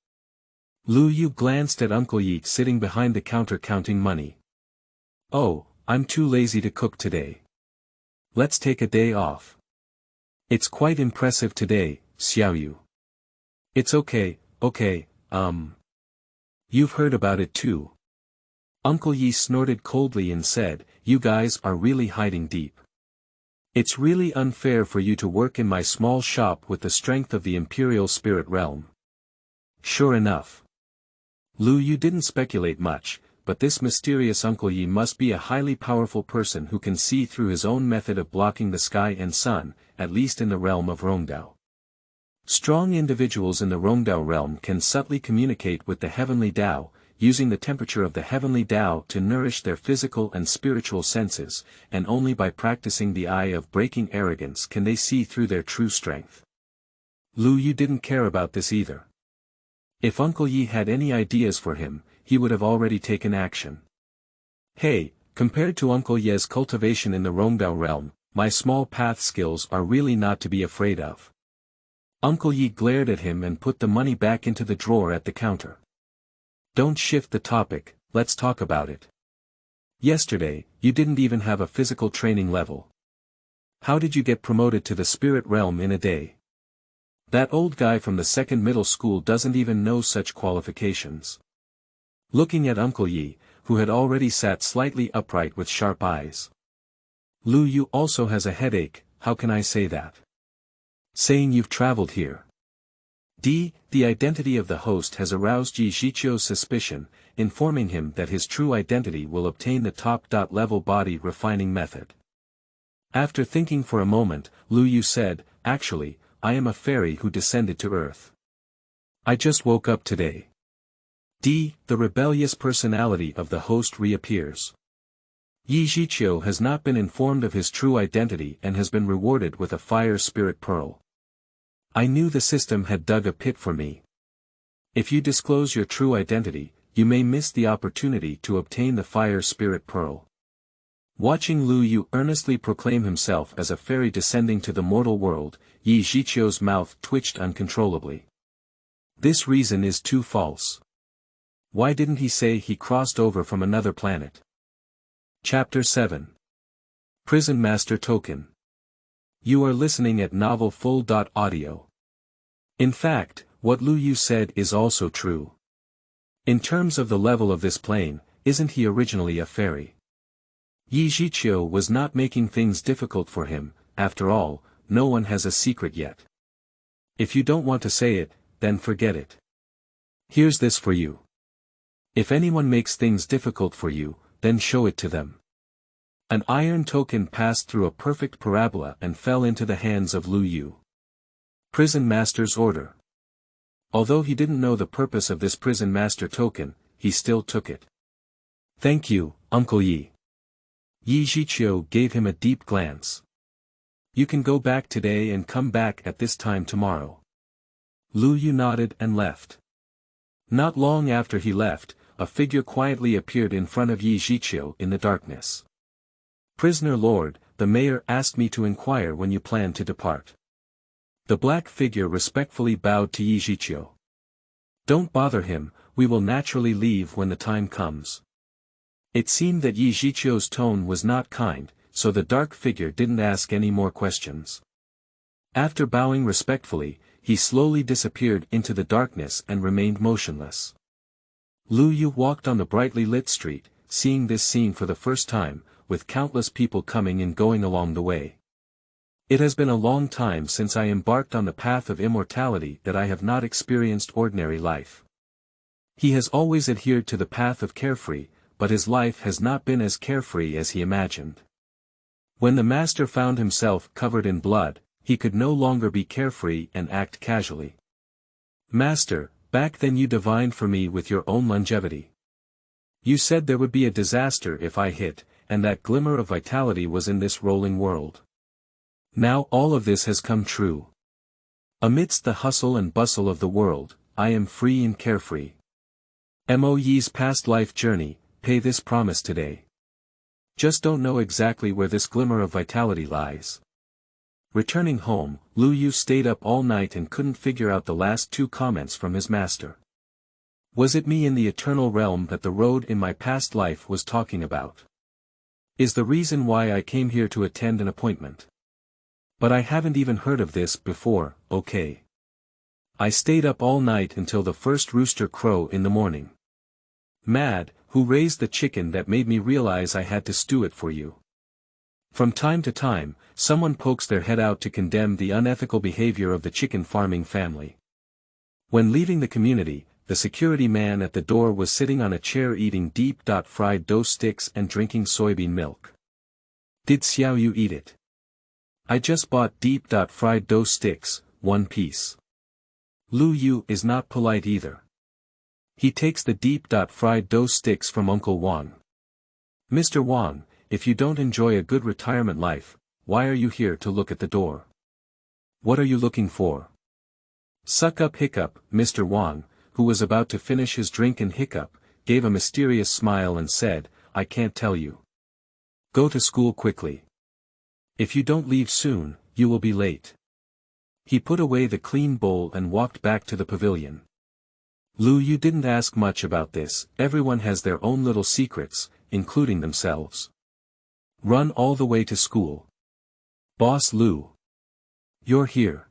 Lu Yu glanced at Uncle Yi sitting behind the counter counting money. Oh, I'm too lazy to cook today. Let's take a day off. It's quite impressive today, Xiaoyu. It's okay. You've heard about it too. Uncle Yi snorted coldly and said, you guys are really hiding deep. It's really unfair for you to work in my small shop with the strength of the Imperial spirit realm. Sure enough. Lu Yu didn't speculate much, but this mysterious Uncle Yi must be a highly powerful person who can see through his own method of blocking the sky and sun, at least in the realm of Rongdao. Strong individuals in the Rongdao realm can subtly communicate with the heavenly Dao, using the temperature of the heavenly Dao to nourish their physical and spiritual senses, and only by practicing the eye of breaking arrogance can they see through their true strength. Lu Yu didn't care about this either. If Uncle Yi had any ideas for him, he would have already taken action. Hey, compared to Uncle Ye's cultivation in the Rongdao realm, my small path skills are really not to be afraid of. Uncle Yi glared at him and put the money back into the drawer at the counter. Don't shift the topic, let's talk about it. Yesterday, you didn't even have a physical training level. How did you get promoted to the spirit realm in a day? That old guy from the second middle school doesn't even know such qualifications. Looking at Uncle Yi, who had already sat slightly upright with sharp eyes. Lu Yu also has a headache, how can I say that? Saying you've traveled here. The identity of the host has aroused Yi Xiaoxiao's suspicion, informing him that his true identity will obtain the top-level body refining method. After thinking for a moment, Lu Yu said, actually, I am a fairy who descended to Earth. I just woke up today. The rebellious personality of the host reappears. Yi Xiaoxiao has not been informed of his true identity and has been rewarded with a fire spirit pearl. I knew the system had dug a pit for me. If you disclose your true identity, you may miss the opportunity to obtain the fire spirit pearl. Watching Lu Yu earnestly proclaim himself as a fairy descending to the mortal world, Yi Xiaoxiao's mouth twitched uncontrollably. This reason is too false. Why didn't he say he crossed over from another planet? Chapter 7. Prison Master Token. You are listening at novelfull.audio. In fact, what Lu Yu said is also true. In terms of the level of this plane, isn't he originally a fairy? Yi Xiaoxiao was not making things difficult for him, after all, no one has a secret yet. If you don't want to say it, then forget it. Here's this for you. If anyone makes things difficult for you, then show it to them. An iron token passed through a perfect parabola and fell into the hands of Lu Yu. Prison Master's order. Although he didn't know the purpose of this Prison Master token, he still took it. Thank you, Uncle Yi. Yi Xiaoxiao gave him a deep glance. You can go back today and come back at this time tomorrow. Lu Yu nodded and left. Not long after he left, a figure quietly appeared in front of Yi Xiaoxiao in the darkness. Prisoner Lord, the mayor asked me to inquire when you plan to depart. The black figure respectfully bowed to Yi Xiaoxiao. Don't bother him, we will naturally leave when the time comes. It seemed that Yi Xiaoxiao's tone was not kind, so the dark figure didn't ask any more questions. After bowing respectfully, he slowly disappeared into the darkness and remained motionless. Lu Yu walked on the brightly lit street, seeing this scene for the first time, with countless people coming and going along the way. It has been a long time since I embarked on the path of immortality that I have not experienced ordinary life. He has always adhered to the path of carefree, but his life has not been as carefree as he imagined. When the master found himself covered in blood, he could no longer be carefree and act casually. Master, back then you divined for me with your own longevity. You said there would be a disaster if I hit, and that glimmer of vitality was in this rolling world. Now all of this has come true. Amidst the hustle and bustle of the world, I am free and carefree. Mo Yi's past life journey, pay this promise today. Just don't know exactly where this glimmer of vitality lies. Returning home, Lu Yu stayed up all night and couldn't figure out the last two comments from his master. Was it me in the eternal realm that the road in my past life was talking about? Is the reason why I came here to attend an appointment? But I haven't even heard of this before, okay. I stayed up all night until the first rooster crow in the morning. Mad, who raised the chicken that made me realize I had to stew it for you? From time to time, someone pokes their head out to condemn the unethical behavior of the chicken farming family. When leaving the community, the security man at the door was sitting on a chair eating deep-fried dough sticks and drinking soybean milk. Did Xiaoyu eat it? I just bought deep-fried dough sticks, 1 piece. Lu Yu is not polite either. He takes the deep-fried dough sticks from Uncle Wang. Mr. Wang, if you don't enjoy a good retirement life, why are you here to look at the door? What are you looking for? Suck up hiccup, Mr. Wang, who was about to finish his drink and hiccup, gave a mysterious smile and said, I can't tell you. Go to school quickly. If you don't leave soon, you will be late. He put away the clean bowl and walked back to the pavilion. Lu Yu didn't ask much about this, everyone has their own little secrets, including themselves. Run all the way to school. Boss Lu. You're here.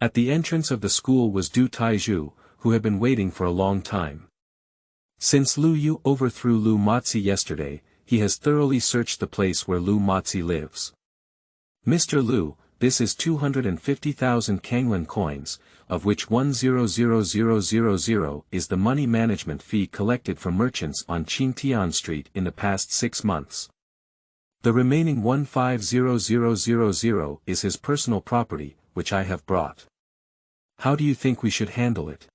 At the entrance of the school was Du Taizhu, who had been waiting for a long time. Since Lu Yu overthrew Lu Matzi yesterday, he has thoroughly searched the place where Lu Matzi lives. Mr. Lu, this is 250,000 Kanglin coins, of which 100,000 is the money management fee collected from merchants on Qingtian Street in the past 6 months. The remaining 150,000 is his personal property, which I have brought. How do you think we should handle it?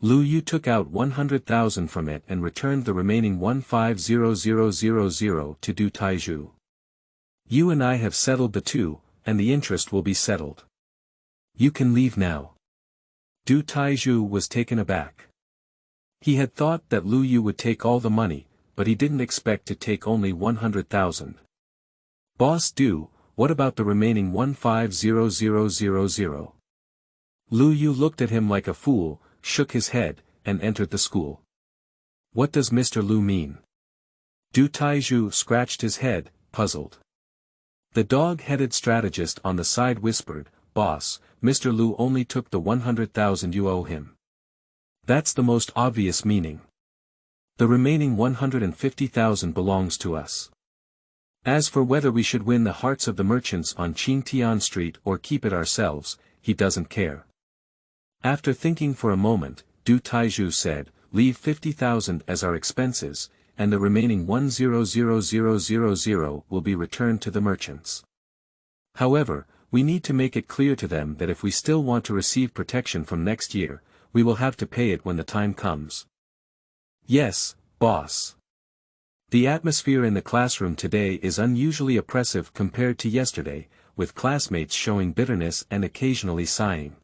Lu Yu took out 100,000 from it and returned the remaining 150,000 to Du Taizhu. You and I have settled the two, and the interest will be settled. You can leave now. Du Taizhu was taken aback. He had thought that Lu Yu would take all the money, but he didn't expect to take only 100,000. Boss Du, what about the remaining 150,000? Lu Yu looked at him like a fool, shook his head, and entered the school. What does Mr. Lu mean? Du Taizhu scratched his head, puzzled. The dog-headed strategist on the side whispered, Boss, Mr. Lu only took the 100,000 you owe him. That's the most obvious meaning. The remaining 150,000 belongs to us. As for whether we should win the hearts of the merchants on Qingtian Street or keep it ourselves, he doesn't care. After thinking for a moment, Du Taizhu said, leave 50,000 as our expenses, and the remaining 100,000 will be returned to the merchants. However, we need to make it clear to them that if we still want to receive protection from next year, we will have to pay it when the time comes. Yes, boss. The atmosphere in the classroom today is unusually oppressive compared to yesterday, with classmates showing bitterness and occasionally sighing.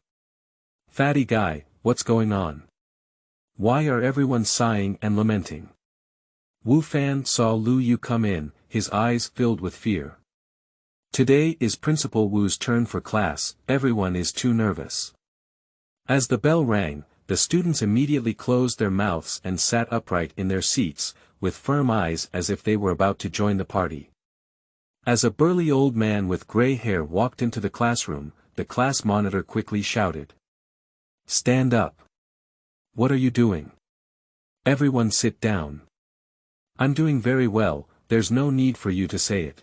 Fatty guy, what's going on? Why are everyone sighing and lamenting? Wu Fan saw Lu Yu come in, his eyes filled with fear. Today is Principal Wu's turn for class, everyone is too nervous. As the bell rang, the students immediately closed their mouths and sat upright in their seats, with firm eyes as if they were about to join the party. As a burly old man with gray hair walked into the classroom, the class monitor quickly shouted. Stand up. What are you doing? Everyone sit down. I'm doing very well, there's no need for you to say it.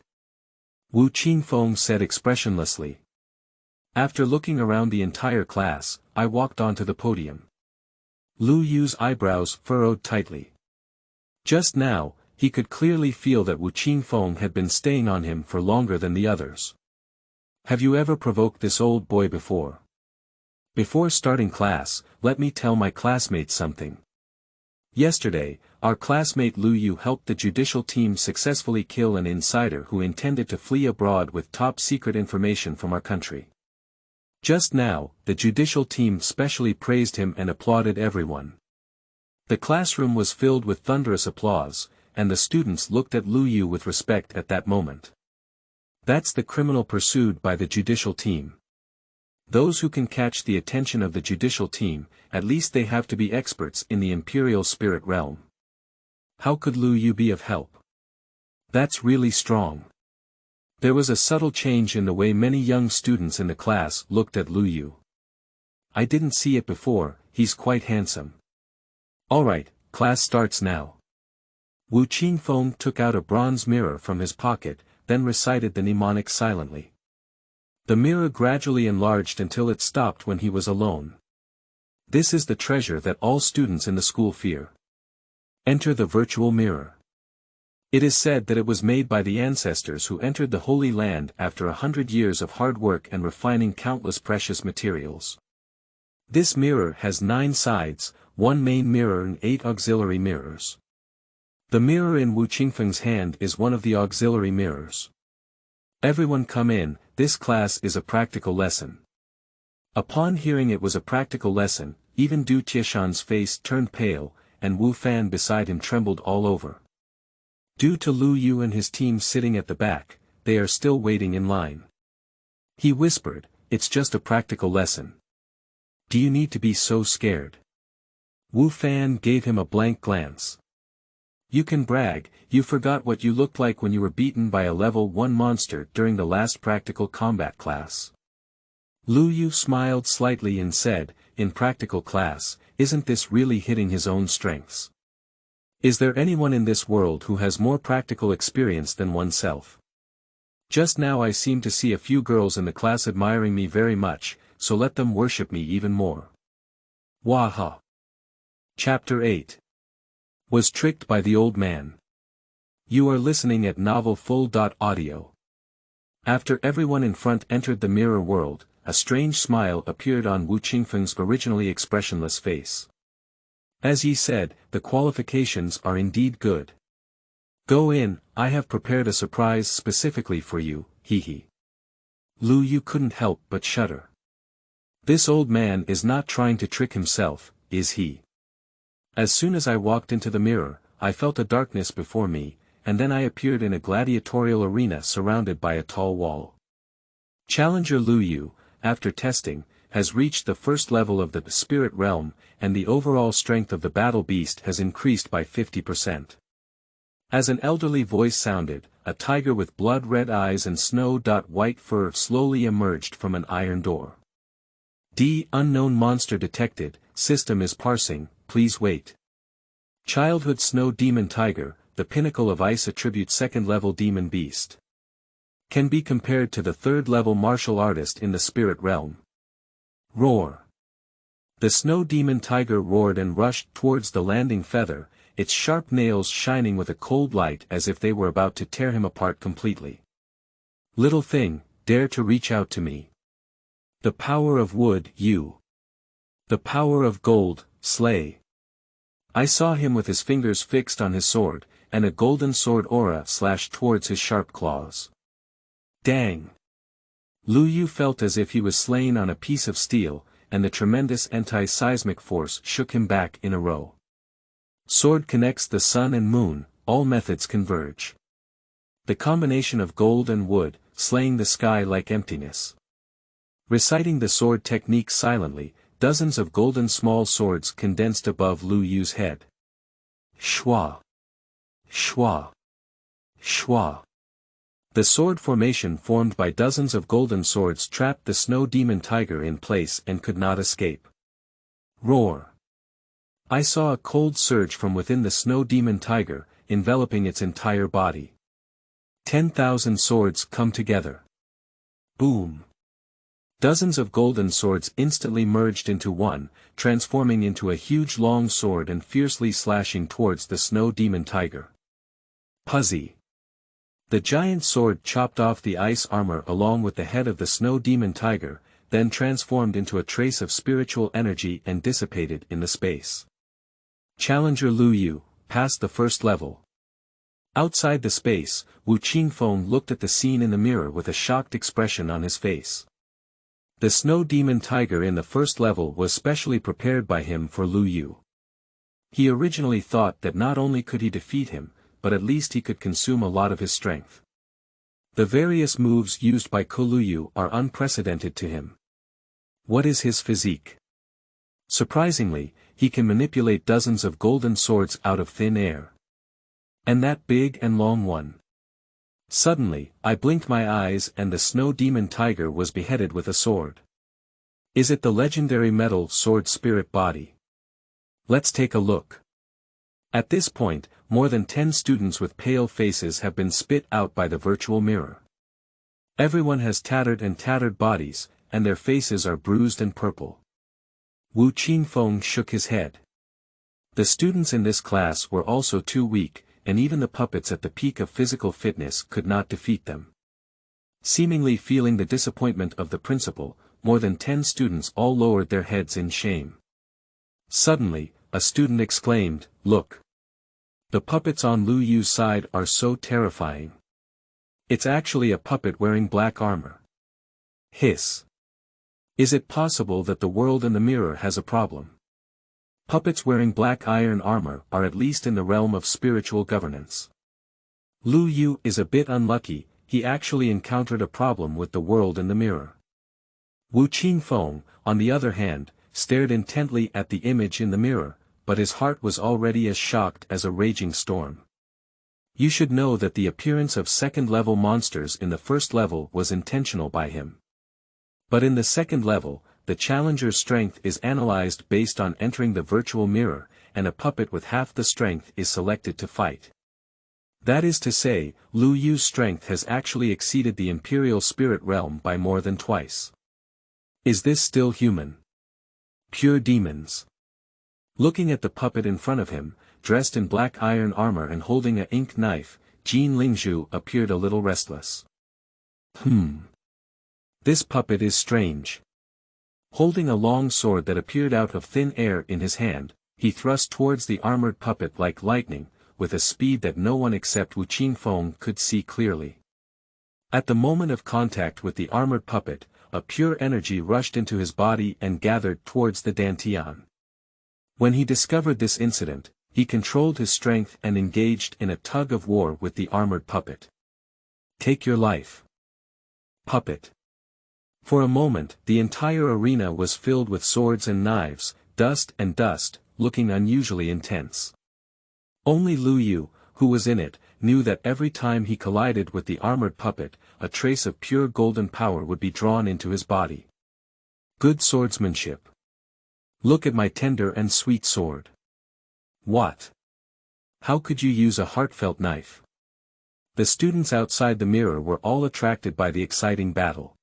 Wu Qingfeng said expressionlessly. After looking around the entire class, I walked onto the podium. Lu Yu's eyebrows furrowed tightly. Just now, he could clearly feel that Wu Qingfeng had been staying on him for longer than the others. Have you ever provoked this old boy before? Before starting class, let me tell my classmates something. Yesterday, our classmate Lu Yu helped the judicial team successfully kill an insider who intended to flee abroad with top-secret information from our country. Just now, the judicial team specially praised him and applauded everyone. The classroom was filled with thunderous applause, and the students looked at Lu Yu with respect at that moment. That's the criminal pursued by the judicial team. Those who can catch the attention of the judicial team, at least they have to be experts in the Imperial spirit realm. How could Lu Yu be of help? That's really strong. There was a subtle change in the way many young students in the class looked at Lu Yu. I didn't see it before, he's quite handsome. Alright, class starts now. Wu Qingfeng took out a bronze mirror from his pocket, then recited the mnemonic silently. The mirror gradually enlarged until it stopped when he was alone. This is the treasure that all students in the school fear. Enter the virtual mirror. It is said that it was made by the ancestors who entered the Holy Land after 100 years of hard work and refining countless precious materials. This mirror has 9 sides, 1 main mirror and 8 auxiliary mirrors. The mirror in Wu Qingfeng's hand is one of the auxiliary mirrors. Everyone come in, this class is a practical lesson. Upon hearing it was a practical lesson, even Du Tieshan's face turned pale, and Wu Fan beside him trembled all over. Due to Lu Yu and his team sitting at the back, they are still waiting in line. He whispered, "It's just a practical lesson. Do you need to be so scared?" Wu Fan gave him a blank glance. "You can brag, you forgot what you looked like when you were beaten by a level 1 monster during the last practical combat class." Lu Yu smiled slightly and said, "In practical class, isn't this really hitting his own strengths? Is there anyone in this world who has more practical experience than oneself? Just now I seem to see a few girls in the class admiring me very much, so let them worship me even more." Waha. Chapter 8. Was tricked by the old man. You are listening at novelfull.audio. After everyone in front entered the mirror world, a strange smile appeared on Wu Qingfeng's originally expressionless face. "As ye said, the qualifications are indeed good. Go in, I have prepared a surprise specifically for you, hee. Lu Yu couldn't help but shudder. This old man is not trying to trick himself, is he? As soon as I walked into the mirror, I felt a darkness before me, and then I appeared in a gladiatorial arena surrounded by a tall wall. Challenger Lu Yu, after testing, has reached the first level of the spirit realm, and the overall strength of the battle beast has increased by 50%. As an elderly voice sounded, a tiger with blood-red eyes and snow-white fur slowly emerged from an iron door. Unknown monster detected, system is parsing, please wait. Childhood snow demon tiger, the pinnacle of ice attribute 2nd level demon beast. Can be compared to the 3rd level martial artist in the spirit realm. Roar. The snow demon tiger roared and rushed towards the landing feather, its sharp nails shining with a cold light as if they were about to tear him apart completely. Little thing, dare to reach out to me. The power of wood, you. The power of gold, slay. I saw him with his fingers fixed on his sword, and a golden sword aura slashed towards his sharp claws. Dang! Lu Yu felt as if he was slain on a piece of steel, and the tremendous anti-seismic force shook him back in a row. Sword connects the sun and moon, all methods converge. The combination of gold and wood, slaying the sky like emptiness. Reciting the sword technique silently, dozens of golden small swords condensed above Lu Yu's head. Shwa. Shwa. Shwa. The sword formation formed by dozens of golden swords trapped the snow demon tiger in place and could not escape. Roar. I saw a cold surge from within the snow demon tiger, enveloping its entire body. 10,000 swords come together. Boom. Dozens of golden swords instantly merged into one, transforming into a huge long sword and fiercely slashing towards the snow demon tiger. Puzzy. The giant sword chopped off the ice armor along with the head of the snow demon tiger, then transformed into a trace of spiritual energy and dissipated in the space. Challenger Lu Yu, past the first level. Outside the space, Wu Qingfeng looked at the scene in the mirror with a shocked expression on his face. The snow demon tiger in the first level was specially prepared by him for Lu Yu. He originally thought that not only could he defeat him, but at least he could consume a lot of his strength. The various moves used by Lu are unprecedented to him. What is his physique? Surprisingly, he can manipulate dozens of golden swords out of thin air. And that big and long one. Suddenly, I blinked my eyes and the snow demon tiger was beheaded with a sword. Is it the legendary metal sword spirit body? Let's take a look. At this point, more than 10 students with pale faces have been spit out by the virtual mirror. Everyone has tattered bodies, and their faces are bruised and purple. Wu Qingfeng shook his head. The students in this class were also too weak, and even the puppets at the peak of physical fitness could not defeat them. Seemingly feeling the disappointment of the principal, more than 10 students all lowered their heads in shame. Suddenly, a student exclaimed, "Look! The puppets on Lu Yu's side are so terrifying. It's actually a puppet wearing black armor." Hiss. Is it possible that the world in the mirror has a problem? Puppets wearing black iron armor are at least in the realm of spiritual governance. Lu Yu is a bit unlucky, he actually encountered a problem with the world in the mirror. Wu Qingfeng, on the other hand, stared intently at the image in the mirror, but his heart was already as shocked as a raging storm. You should know that the appearance of second-level monsters in the first level was intentional by him. But in the second level, the challenger's strength is analyzed based on entering the virtual mirror, and a puppet with half the strength is selected to fight. That is to say, Lu Yu's strength has actually exceeded the Imperial spirit realm by more than twice. Is this still human? Pure demons. Looking at the puppet in front of him, dressed in black iron armor and holding an ink knife, Jin Lingzhu appeared a little restless. This puppet is strange. Holding a long sword that appeared out of thin air in his hand, he thrust towards the armored puppet like lightning, with a speed that no one except Wu Qingfeng could see clearly. At the moment of contact with the armored puppet, a pure energy rushed into his body and gathered towards the dantian. When he discovered this incident, he controlled his strength and engaged in a tug-of-war with the armored puppet. Take your life. Puppet. For a moment, the entire arena was filled with swords and knives, dust, looking unusually intense. Only Lu Yu, who was in it, knew that every time he collided with the armored puppet, a trace of pure golden power would be drawn into his body. Good swordsmanship. Look at my tender and sweet sword. What? How could you use a heartfelt knife? The students outside the mirror were all attracted by the exciting battle.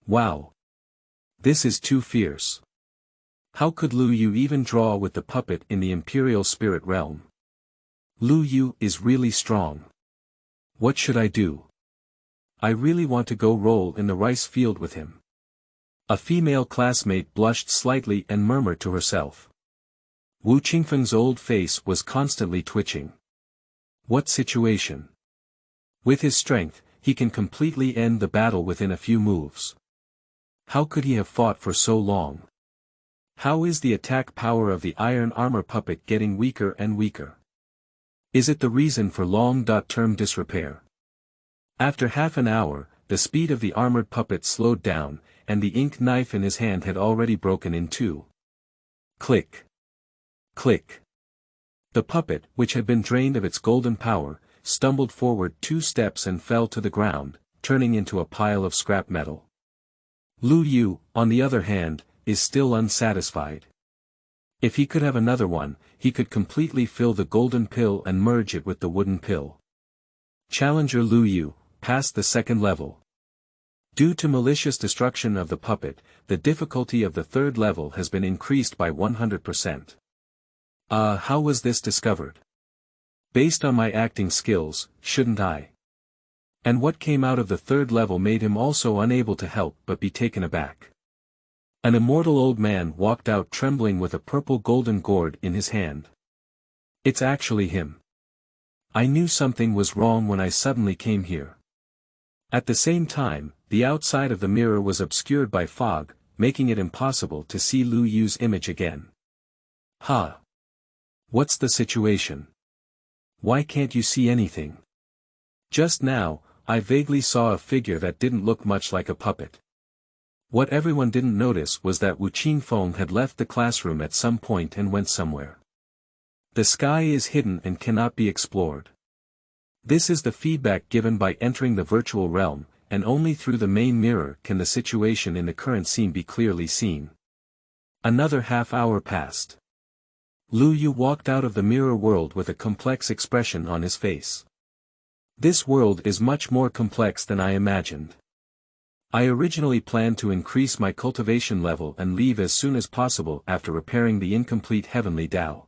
Wow! This is too fierce. How could Lu Yu even draw with the puppet in the Imperial spirit realm? Lu Yu is really strong. What should I do? I really want to go roll in the rice field with him. A female classmate blushed slightly and murmured to herself. Wu Qingfeng's old face was constantly twitching. What situation? With his strength, he can completely end the battle within a few moves. How could he have fought for so long? How is the attack power of the iron armor puppet getting weaker and weaker? Is it the reason for long-term disrepair? After half an hour, the speed of the armored puppet slowed down, and the ink knife in his hand had already broken in two. Click. Click. The puppet, which had been drained of its golden power, stumbled forward 2 steps and fell to the ground, turning into a pile of scrap metal. Lu Yu, on the other hand, is still unsatisfied. If he could have another one, he could completely fill the golden pill and merge it with the wooden pill. Challenger Lu Yu, passed the second level. Due to malicious destruction of the puppet, the difficulty of the third level has been increased by 100%. How was this discovered? Based on my acting skills, shouldn't I? And what came out of the third level made him also unable to help but be taken aback. An immortal old man walked out trembling with a purple golden gourd in his hand. It's actually him. I knew something was wrong when I suddenly came here. At the same time, the outside of the mirror was obscured by fog, making it impossible to see Lu Yu's image again. Ha! What's the situation? Why can't you see anything? Just now, I vaguely saw a figure that didn't look much like a puppet. What everyone didn't notice was that Wu Qingfeng had left the classroom at some point and went somewhere. The sky is hidden and cannot be explored. This is the feedback given by entering the virtual realm, and only through the main mirror can the situation in the current scene be clearly seen. Another half-hour passed. Lu Yu walked out of the mirror world with a complex expression on his face. This world is much more complex than I imagined. I originally planned to increase my cultivation level and leave as soon as possible after repairing the incomplete heavenly Tao.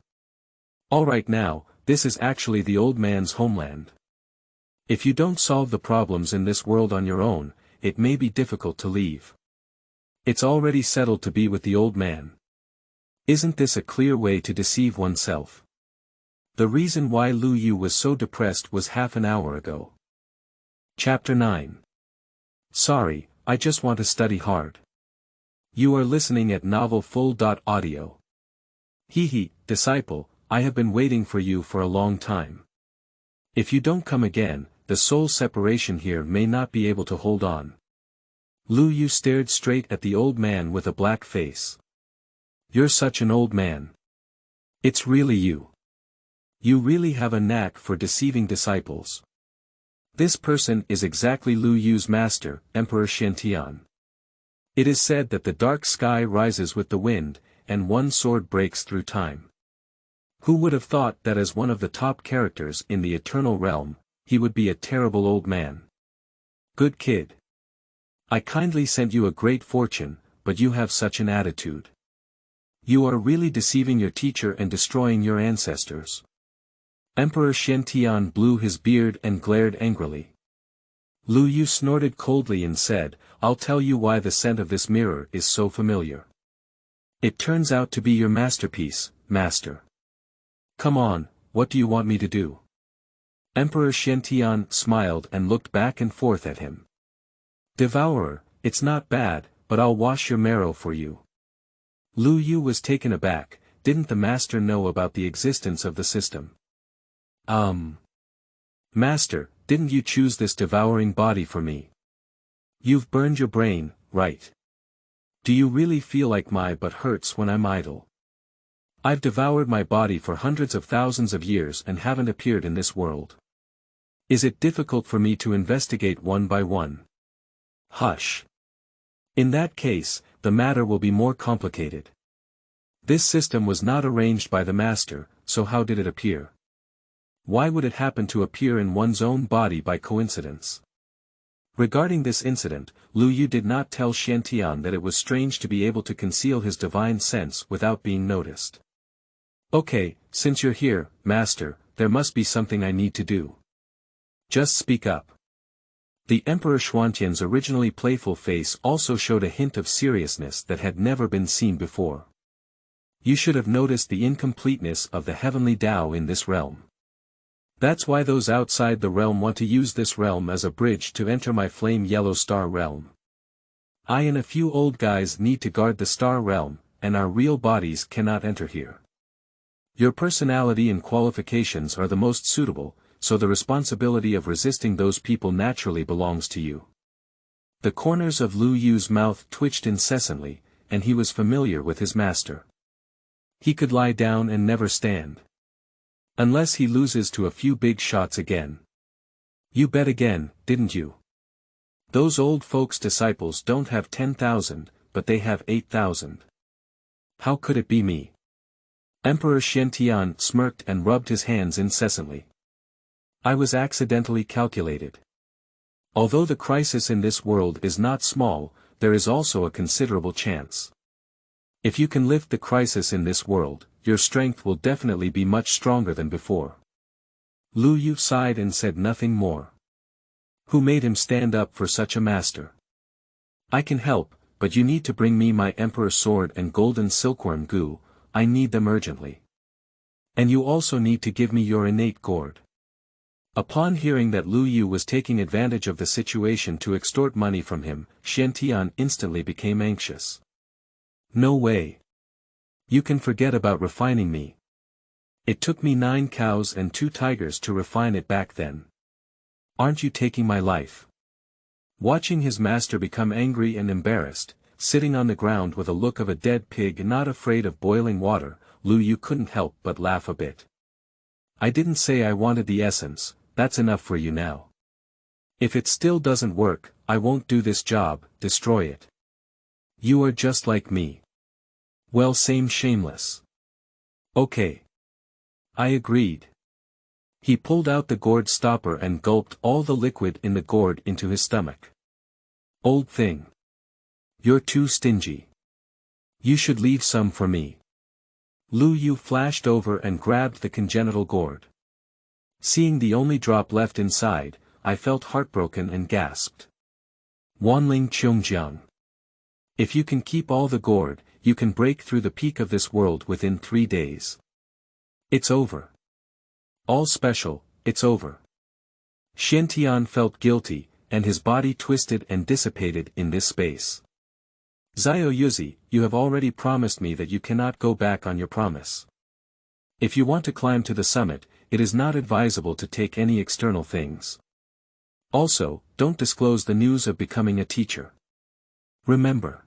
Alright, now, this is actually the old man's homeland. If you don't solve the problems in this world on your own, it may be difficult to leave. It's already settled to be with the old man. Isn't this a clear way to deceive oneself? The reason why Lu Yu was so depressed was half an hour ago. Chapter 9. Sorry, I just want to study hard. You are listening at novelfull.audio. Hehe, disciple, I have been waiting for you for a long time. If you don't come again, the soul separation here may not be able to hold on. Lu Yu stared straight at the old man with a black face. You're such an old man. It's really you. You really have a knack for deceiving disciples. This person is exactly Lu Yu's master, Emperor Xiantian. It is said that the dark sky rises with the wind, and one sword breaks through time. Who would have thought that as one of the top characters in the eternal realm, he would be a terrible old man? Good kid. I kindly sent you a great fortune, but you have such an attitude. You are really deceiving your teacher and destroying your ancestors. Emperor Xiantian blew his beard and glared angrily. Lu Yu snorted coldly and said, I'll tell you why the scent of this mirror is so familiar. It turns out to be your masterpiece, master. Come on, what do you want me to do? Emperor Xiantian smiled and looked back and forth at him. Devourer, it's not bad, but I'll wash your marrow for you. Lu Yu was taken aback. Didn't the master know about the existence of the system? Master, didn't you choose this devouring body for me? You've burned your brain, right? Do you really feel like my butt hurts when I'm idle? I've devoured my body for hundreds of thousands of years and haven't appeared in this world. Is it difficult for me to investigate one by one? Hush. In that case, the matter will be more complicated. This system was not arranged by the master, so how did it appear? Why would it happen to appear in one's own body by coincidence? Regarding this incident, Lu Yu did not tell Xiantian that it was strange to be able to conceal his divine sense without being noticed. Okay, since you're here, master, there must be something I need to do. Just speak up. The Emperor Xuantian's originally playful face also showed a hint of seriousness that had never been seen before. You should have noticed the incompleteness of the heavenly Tao in this realm. That's why those outside the realm want to use this realm as a bridge to enter my flame yellow star realm. I and a few old guys need to guard the star realm, and our real bodies cannot enter here. Your personality and qualifications are the most suitable, so the responsibility of resisting those people naturally belongs to you. The corners of Lu Yu's mouth twitched incessantly, and he was familiar with his master. He could lie down and never stand. Unless he loses to a few big shots again. You bet again, didn't you? Those old folks' disciples don't have 10,000, but they have 8,000. How could it be me? Emperor Xiantian smirked and rubbed his hands incessantly. I was accidentally calculated. Although the crisis in this world is not small, there is also a considerable chance. If you can lift the crisis in this world, your strength will definitely be much stronger than before. Lu Yu sighed and said nothing more. Who made him stand up for such a master? I can help, but you need to bring me my Emperor's sword and golden silkworm goo. I need them urgently. And you also need to give me your innate gourd. Upon hearing that Lu Yu was taking advantage of the situation to extort money from him, Xiantian instantly became anxious. No way. You can forget about refining me. It took me 9 cows and 2 tigers to refine it back then. Aren't you taking my life? Watching his master become angry and embarrassed, sitting on the ground with a look of a dead pig and not afraid of boiling water, Lu Yu couldn't help but laugh a bit. I didn't say I wanted the essence, that's enough for you now. If it still doesn't work, I won't do this job, destroy it. You are just like me. Well, same shameless. Okay. I agreed. He pulled out the gourd stopper and gulped all the liquid in the gourd into his stomach. Old thing. You're too stingy. You should leave some for me. Lu Yu flashed over and grabbed the congenital gourd. Seeing the only drop left inside, I felt heartbroken and gasped. Wanling Cheongjiang. If you can keep all the gourd, you can break through the peak of this world within 3 days. It's over. All special, it's over. Xiantian felt guilty, and his body twisted and dissipated in this space. Xiao Yuzi, you have already promised me that you cannot go back on your promise. If you want to climb to the summit, it is not advisable to take any external things. Also, don't disclose the news of becoming a teacher. Remember.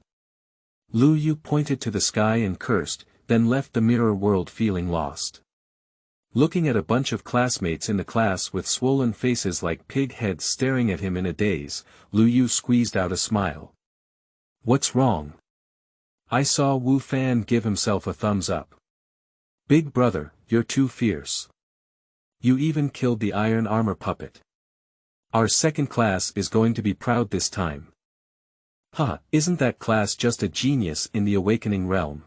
Lu Yu pointed to the sky and cursed, then left the mirror world feeling lost. Looking at a bunch of classmates in the class with swollen faces like pig heads staring at him in a daze, Lu Yu squeezed out a smile. What's wrong? I saw Wu Fan give himself a thumbs up. Big brother, you're too fierce. You even killed the iron armor puppet. Our second class is going to be proud this time. Huh, isn't that class just a genius in the awakening realm?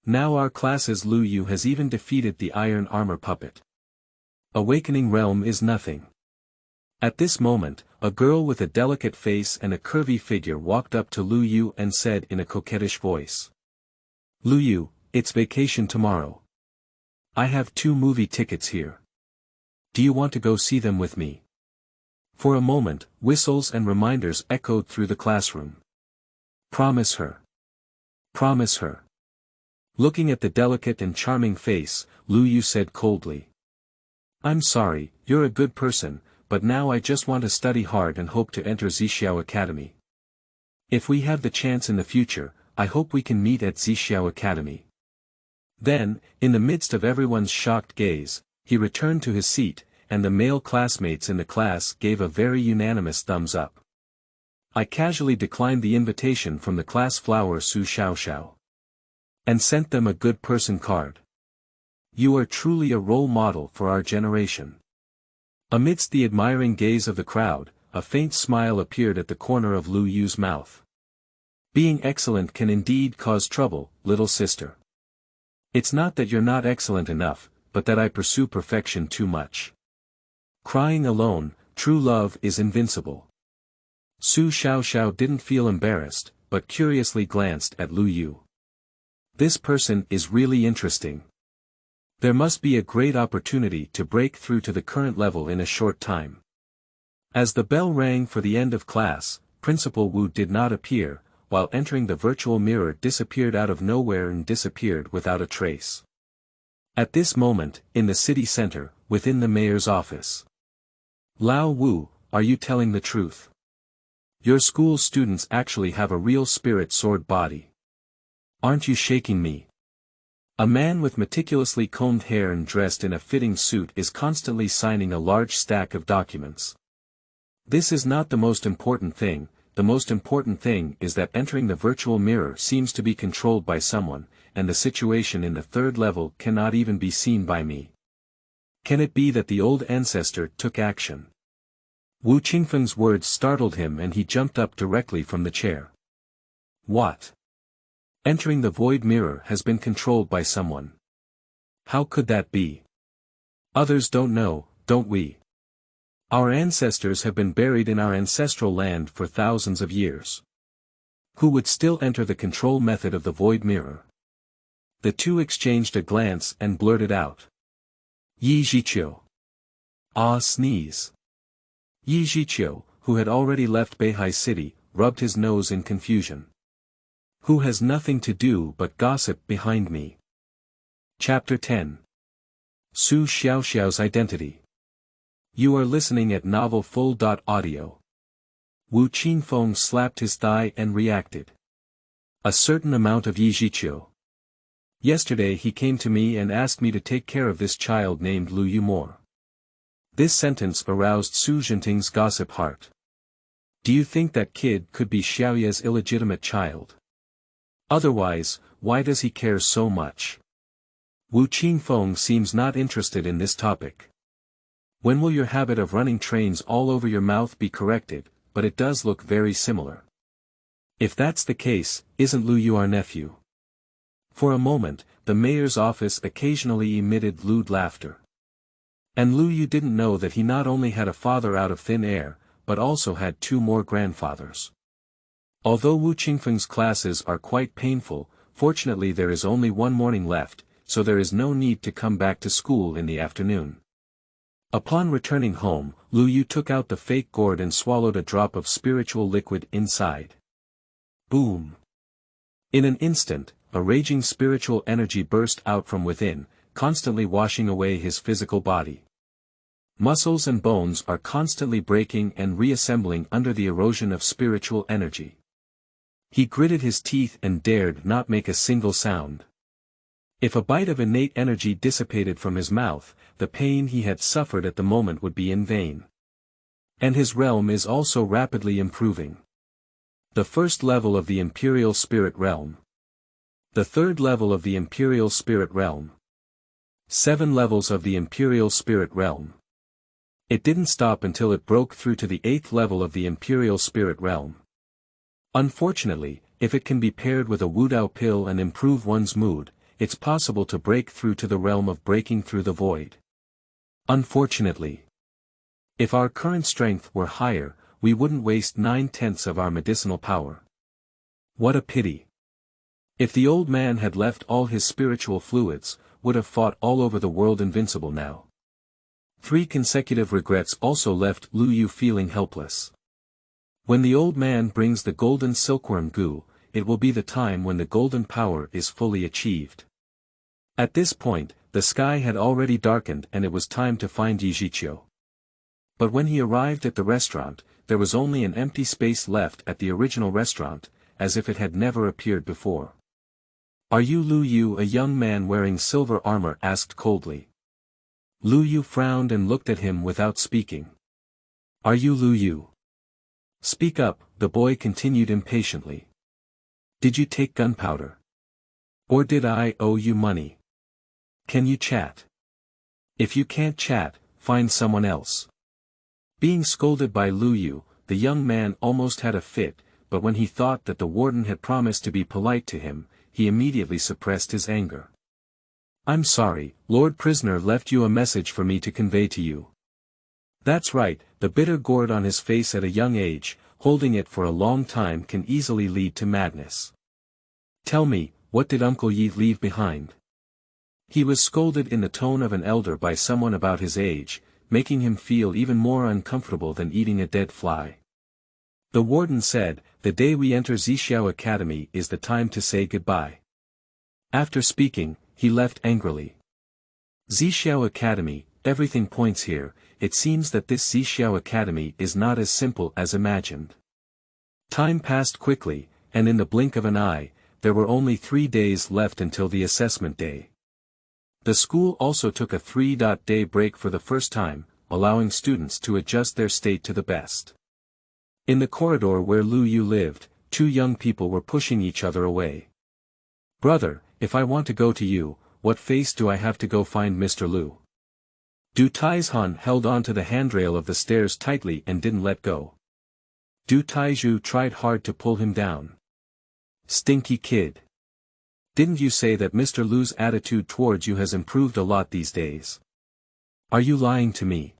Now our class's Lu Yu has even defeated the iron armor puppet. Awakening realm is nothing. At this moment, a girl with a delicate face and a curvy figure walked up to Lu Yu and said in a coquettish voice. Lu Yu, it's vacation tomorrow. I have 2 movie tickets here. Do you want to go see them with me? For a moment, whistles and reminders echoed through the classroom. Promise her. Promise her. Looking at the delicate and charming face, Lu Yu said coldly. I'm sorry, you're a good person, but now I just want to study hard and hope to enter Xiaoxiao Academy. If we have the chance in the future, I hope we can meet at Xiaoxiao Academy. Then, in the midst of everyone's shocked gaze, he returned to his seat, and the male classmates in the class gave a very unanimous thumbs up. I casually declined the invitation from the class flower Su Xiaoxiao. And sent them a good person card. You are truly a role model for our generation. Amidst the admiring gaze of the crowd, a faint smile appeared at the corner of Lu Yu's mouth. Being excellent can indeed cause trouble, little sister. It's not that you're not excellent enough, but that I pursue perfection too much. Crying alone, true love is invincible. Su Xiaoxiao didn't feel embarrassed, but curiously glanced at Lu Yu. This person is really interesting. There must be a great opportunity to break through to the current level in a short time. As the bell rang for the end of class, Principal Wu did not appear, while entering the virtual mirror disappeared out of nowhere and disappeared without a trace. At this moment, in the city center, within the mayor's office. Lao Wu, are you telling the truth? Your school students actually have a real spirit sword body. Aren't you shaking me? A man with meticulously combed hair and dressed in a fitting suit is constantly signing a large stack of documents. This is not the most important thing, the most important thing is that entering the virtual mirror seems to be controlled by someone, and the situation in the 3rd level cannot even be seen by me. Can it be that the old ancestor took action? Wu Qingfeng's words startled him and he jumped up directly from the chair. What? Entering the void mirror has been controlled by someone. How could that be? Others don't know, don't we? Our ancestors have been buried in our ancestral land for thousands of years. Who would still enter the control method of the void mirror? The two exchanged a glance and blurted out. Yi Zhiqiu. Ah, sneeze. Yi Zhiqiu, who had already left Beihai City, rubbed his nose in confusion. Who has nothing to do but gossip behind me. Chapter 10. Su Xiaoxiao's identity. You are listening at novel full.audio. Wu Qingfeng slapped his thigh and reacted. A certain amount of Yijiqiu. Yesterday he came to me and asked me to take care of this child named Lu Yumor. This sentence aroused Su Jinting's gossip heart. Do you think that kid could be Xiaoya's illegitimate child? Otherwise, why does he care so much? Wu Qingfeng seems not interested in this topic. When will your habit of running trains all over your mouth be corrected? But it does look very similar. If that's the case, isn't Lu Yu our nephew? For a moment, the mayor's office occasionally emitted lewd laughter. And Lu Yu didn't know that he not only had a father out of thin air, but also had 2 more grandfathers. Although Wu Qingfeng's classes are quite painful, fortunately there is only 1 morning left, so there is no need to come back to school in the afternoon. Upon returning home, Lu Yu took out the fake gourd and swallowed a drop of spiritual liquid inside. Boom! In an instant, a raging spiritual energy burst out from within, constantly washing away his physical body. Muscles and bones are constantly breaking and reassembling under the erosion of spiritual energy. He gritted his teeth and dared not make a single sound. If a bite of innate energy dissipated from his mouth, the pain he had suffered at the moment would be in vain. And his realm is also rapidly improving. The first level of the Imperial Spirit Realm. The third level of the Imperial Spirit Realm. 7 levels of the Imperial Spirit Realm. It didn't stop until it broke through to the 8th level of the Imperial Spirit Realm. Unfortunately, if it can be paired with a Wudao pill and improve one's mood, it's possible to break through to the realm of breaking through the void. Unfortunately. If our current strength were higher, we wouldn't waste 9/10 of our medicinal power. What a pity. If the old man had left all his spiritual fluids, would have fought all over the world invincible now. 3 consecutive regrets also left Lu Yu feeling helpless. When the old man brings the golden silkworm goo, it will be the time when the golden power is fully achieved. At this point, the sky had already darkened and it was time to find Yijiqiu. But when he arrived at the restaurant, there was only an empty space left at the original restaurant, as if it had never appeared before. Are you Lu Yu? A young man wearing silver armor asked coldly. Lu Yu frowned and looked at him without speaking. Are you Lu Yu? Speak up, the boy continued impatiently. Did you take gunpowder? Or did I owe you money? Can you chat? If you can't chat, find someone else. Being scolded by Lu Yu, the young man almost had a fit, but when he thought that the warden had promised to be polite to him, he immediately suppressed his anger. I'm sorry, Lord Prisoner left you a message for me to convey to you. That's right, the bitter gourd on his face at a young age, holding it for a long time can easily lead to madness. Tell me, what did Uncle Yi leave behind? He was scolded in the tone of an elder by someone about his age, making him feel even more uncomfortable than eating a dead fly. The warden said, the day we enter Xiaoxiao Academy is the time to say goodbye. After speaking, he left angrily. Xiaoxiao Academy, everything points here, it seems that this Xiaoxiao Academy is not as simple as imagined. Time passed quickly, and in the blink of an eye, there were only 3 days left until the assessment day. The school also took a 3-day break for the first time, allowing students to adjust their state to the best. In the corridor where Lu Yu lived, 2 young people were pushing each other away. Brother, if I want to go to you, what face do I have to go find Mr. Lu? Du Taizhan held onto the handrail of the stairs tightly and didn't let go. Du Taizhu tried hard to pull him down. Stinky kid. Didn't you say that Mr. Lu's attitude towards you has improved a lot these days? Are you lying to me?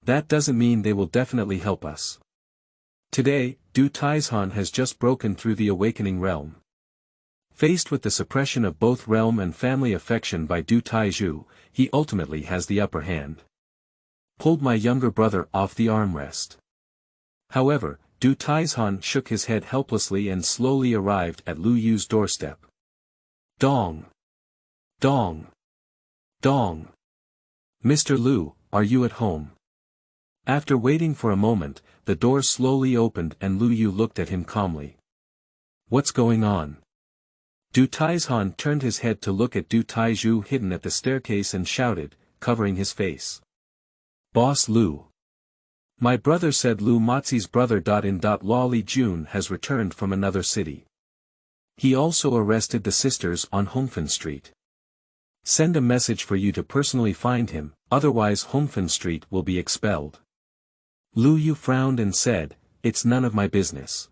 That doesn't mean they will definitely help us. Today, Du Taizhan has just broken through the awakening realm. Faced with the suppression of both realm and family affection by Du Taizhu, he ultimately has the upper hand. Pulled my younger brother off the armrest. However, Du Taizhan shook his head helplessly and slowly arrived at Lu Yu's doorstep. Dong! Dong! Dong! Mr. Lu, are you at home? After waiting for a moment, the door slowly opened and Lu Yu looked at him calmly. What's going on? Du Taizhan turned his head to look at Du Taizhu hidden at the staircase and shouted, covering his face. Boss Lu. My brother said Lu Mozi's brother. Law Li Jun has returned from another city. He also arrested the sisters on Hongfen Street. Send a message for you to personally find him, otherwise Hongfen Street will be expelled. Lu Yu frowned and said, it's none of my business.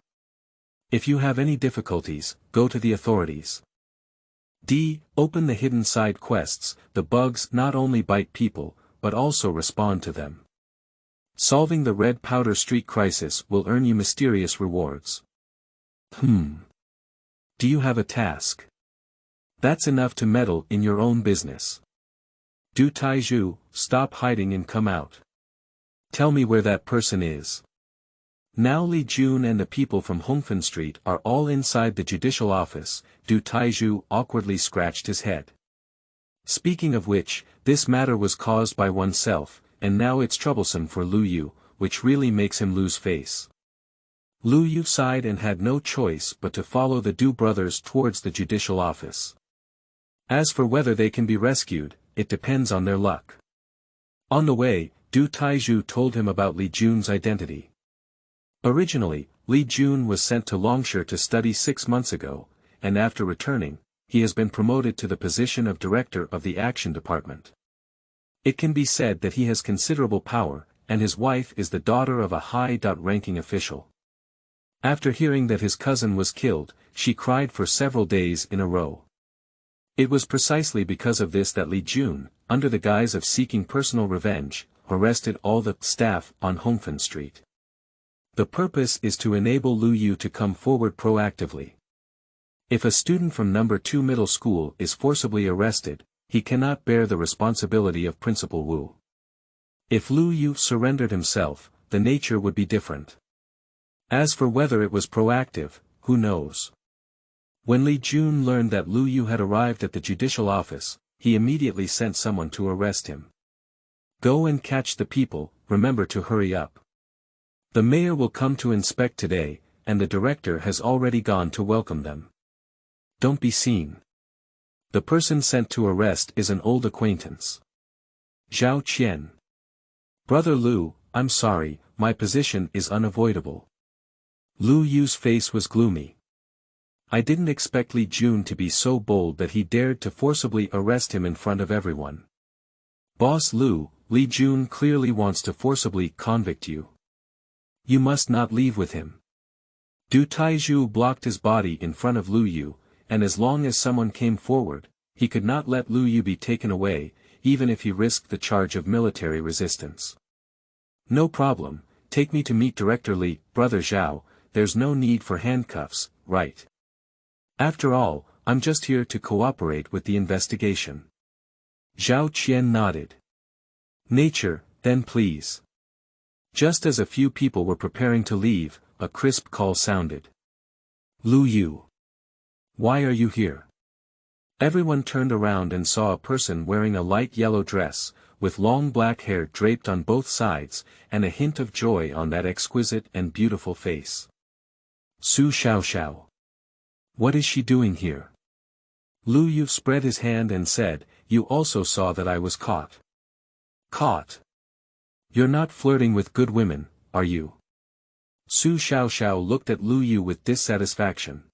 If you have any difficulties, go to the authorities. Open the hidden side quests. The bugs not only bite people, but also respond to them. Solving the Red Powder Street crisis will earn you mysterious rewards. Do you have a task? That's enough to meddle in your own business. Du Taizhu, stop hiding and come out. Tell me where that person is. Now Li Jun and the people from Hongfen Street are all inside the judicial office. Du Taizhu awkwardly scratched his head. Speaking of which, this matter was caused by oneself, and now it's troublesome for Lu Yu, which really makes him lose face. Lu Yu sighed and had no choice but to follow the Du brothers towards the judicial office. As for whether they can be rescued, it depends on their luck. On the way, Du Taizhu told him about Li Jun's identity. Originally, Li Jun was sent to Longshire to study 6 months ago, and after returning, he has been promoted to the position of director of the action department. It can be said that he has considerable power, and his wife is the daughter of a high-ranking official. After hearing that his cousin was killed, she cried for several days in a row. It was precisely because of this that Li Jun, under the guise of seeking personal revenge, arrested all the staff on Hongfen Street. The purpose is to enable Lu Yu to come forward proactively. If a student from No. 2 middle school is forcibly arrested, he cannot bear the responsibility of Principal Wu. If Lu Yu surrendered himself, the nature would be different. As for whether it was proactive, who knows? When Li Jun learned that Lu Yu had arrived at the judicial office, he immediately sent someone to arrest him. Go and catch the people, remember to hurry up. The mayor will come to inspect today, and the director has already gone to welcome them. Don't be seen. The person sent to arrest is an old acquaintance. Zhao Qian. Brother Lu, I'm sorry, my position is unavoidable. Lu Yu's face was gloomy. I didn't expect Li Jun to be so bold that he dared to forcibly arrest him in front of everyone. Boss Lu, Li Jun clearly wants to forcibly convict you. You must not leave with him. Du Taizhu blocked his body in front of Lu Yu, and as long as someone came forward, he could not let Lu Yu be taken away, even if he risked the charge of military resistance. No problem, take me to meet Director Li, Brother Zhao, there's no need for handcuffs, right? After all, I'm just here to cooperate with the investigation. Zhao Qian nodded. Nature, then please. Just as a few people were preparing to leave, a crisp call sounded. Lu Yu. Why are you here? Everyone turned around and saw a person wearing a light yellow dress, with long black hair draped on both sides, and a hint of joy on that exquisite and beautiful face. Su Xiaoxiao. What is she doing here? Lu Yu spread his hand and said, you also saw that I was caught. Caught? You're not flirting with good women, are you? Su Xiaoxiao looked at Lu Yu with dissatisfaction.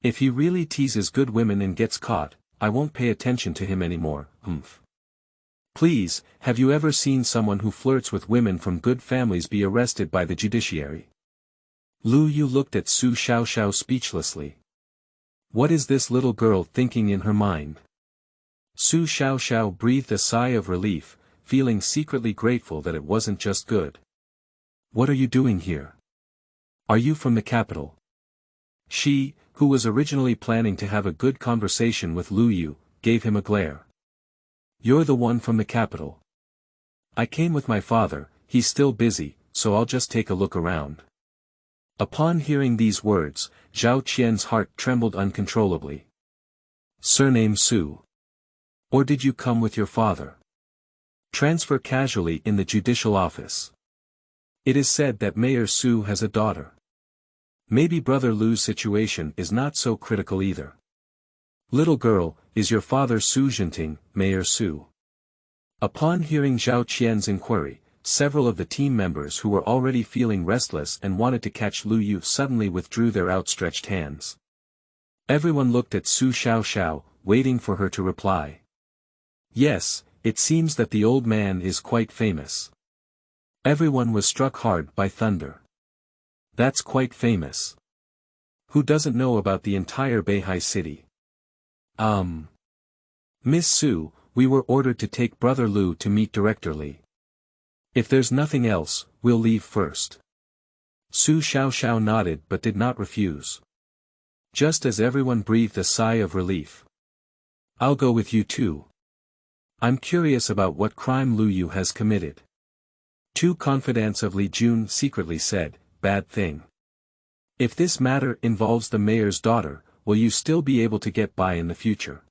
If he really teases good women and gets caught, I won't pay attention to him anymore, Please, have you ever seen someone who flirts with women from good families be arrested by the judiciary? Lu Yu looked at Su Xiaoxiao speechlessly. What is this little girl thinking in her mind? Su Xiaoxiao breathed a sigh of relief, feeling secretly grateful that it wasn't just good. What are you doing here? Are you from the capital? She, who was originally planning to have a good conversation with Lu Yu, gave him a glare. You're the one from the capital. I came with my father, he's still busy, so I'll just take a look around. Upon hearing these words, Zhao Qian's heart trembled uncontrollably. Surname Su. Or did you come with your father? Transfer casually in the judicial office. It is said that Mayor Su has a daughter. Maybe Brother Lu's situation is not so critical either. Little girl, is your father Su Jinting, Mayor Su? Upon hearing Zhao Qian's inquiry, several of the team members who were already feeling restless and wanted to catch Lu Yu suddenly withdrew their outstretched hands. Everyone looked at Su Xiaoxiao, waiting for her to reply. Yes, it seems that the old man is quite famous. Everyone was struck hard by thunder. That's quite famous. Who doesn't know about the entire Beihai city? Miss Su, we were ordered to take Brother Lu to meet Director Li. If there's nothing else, we'll leave first. Su Xiaoxiao nodded but did not refuse. Just as everyone breathed a sigh of relief. I'll go with you too. I'm curious about what crime Lu Yu has committed. Two confidants of Li Jun secretly said, bad thing. If this matter involves the mayor's daughter, will you still be able to get by in the future?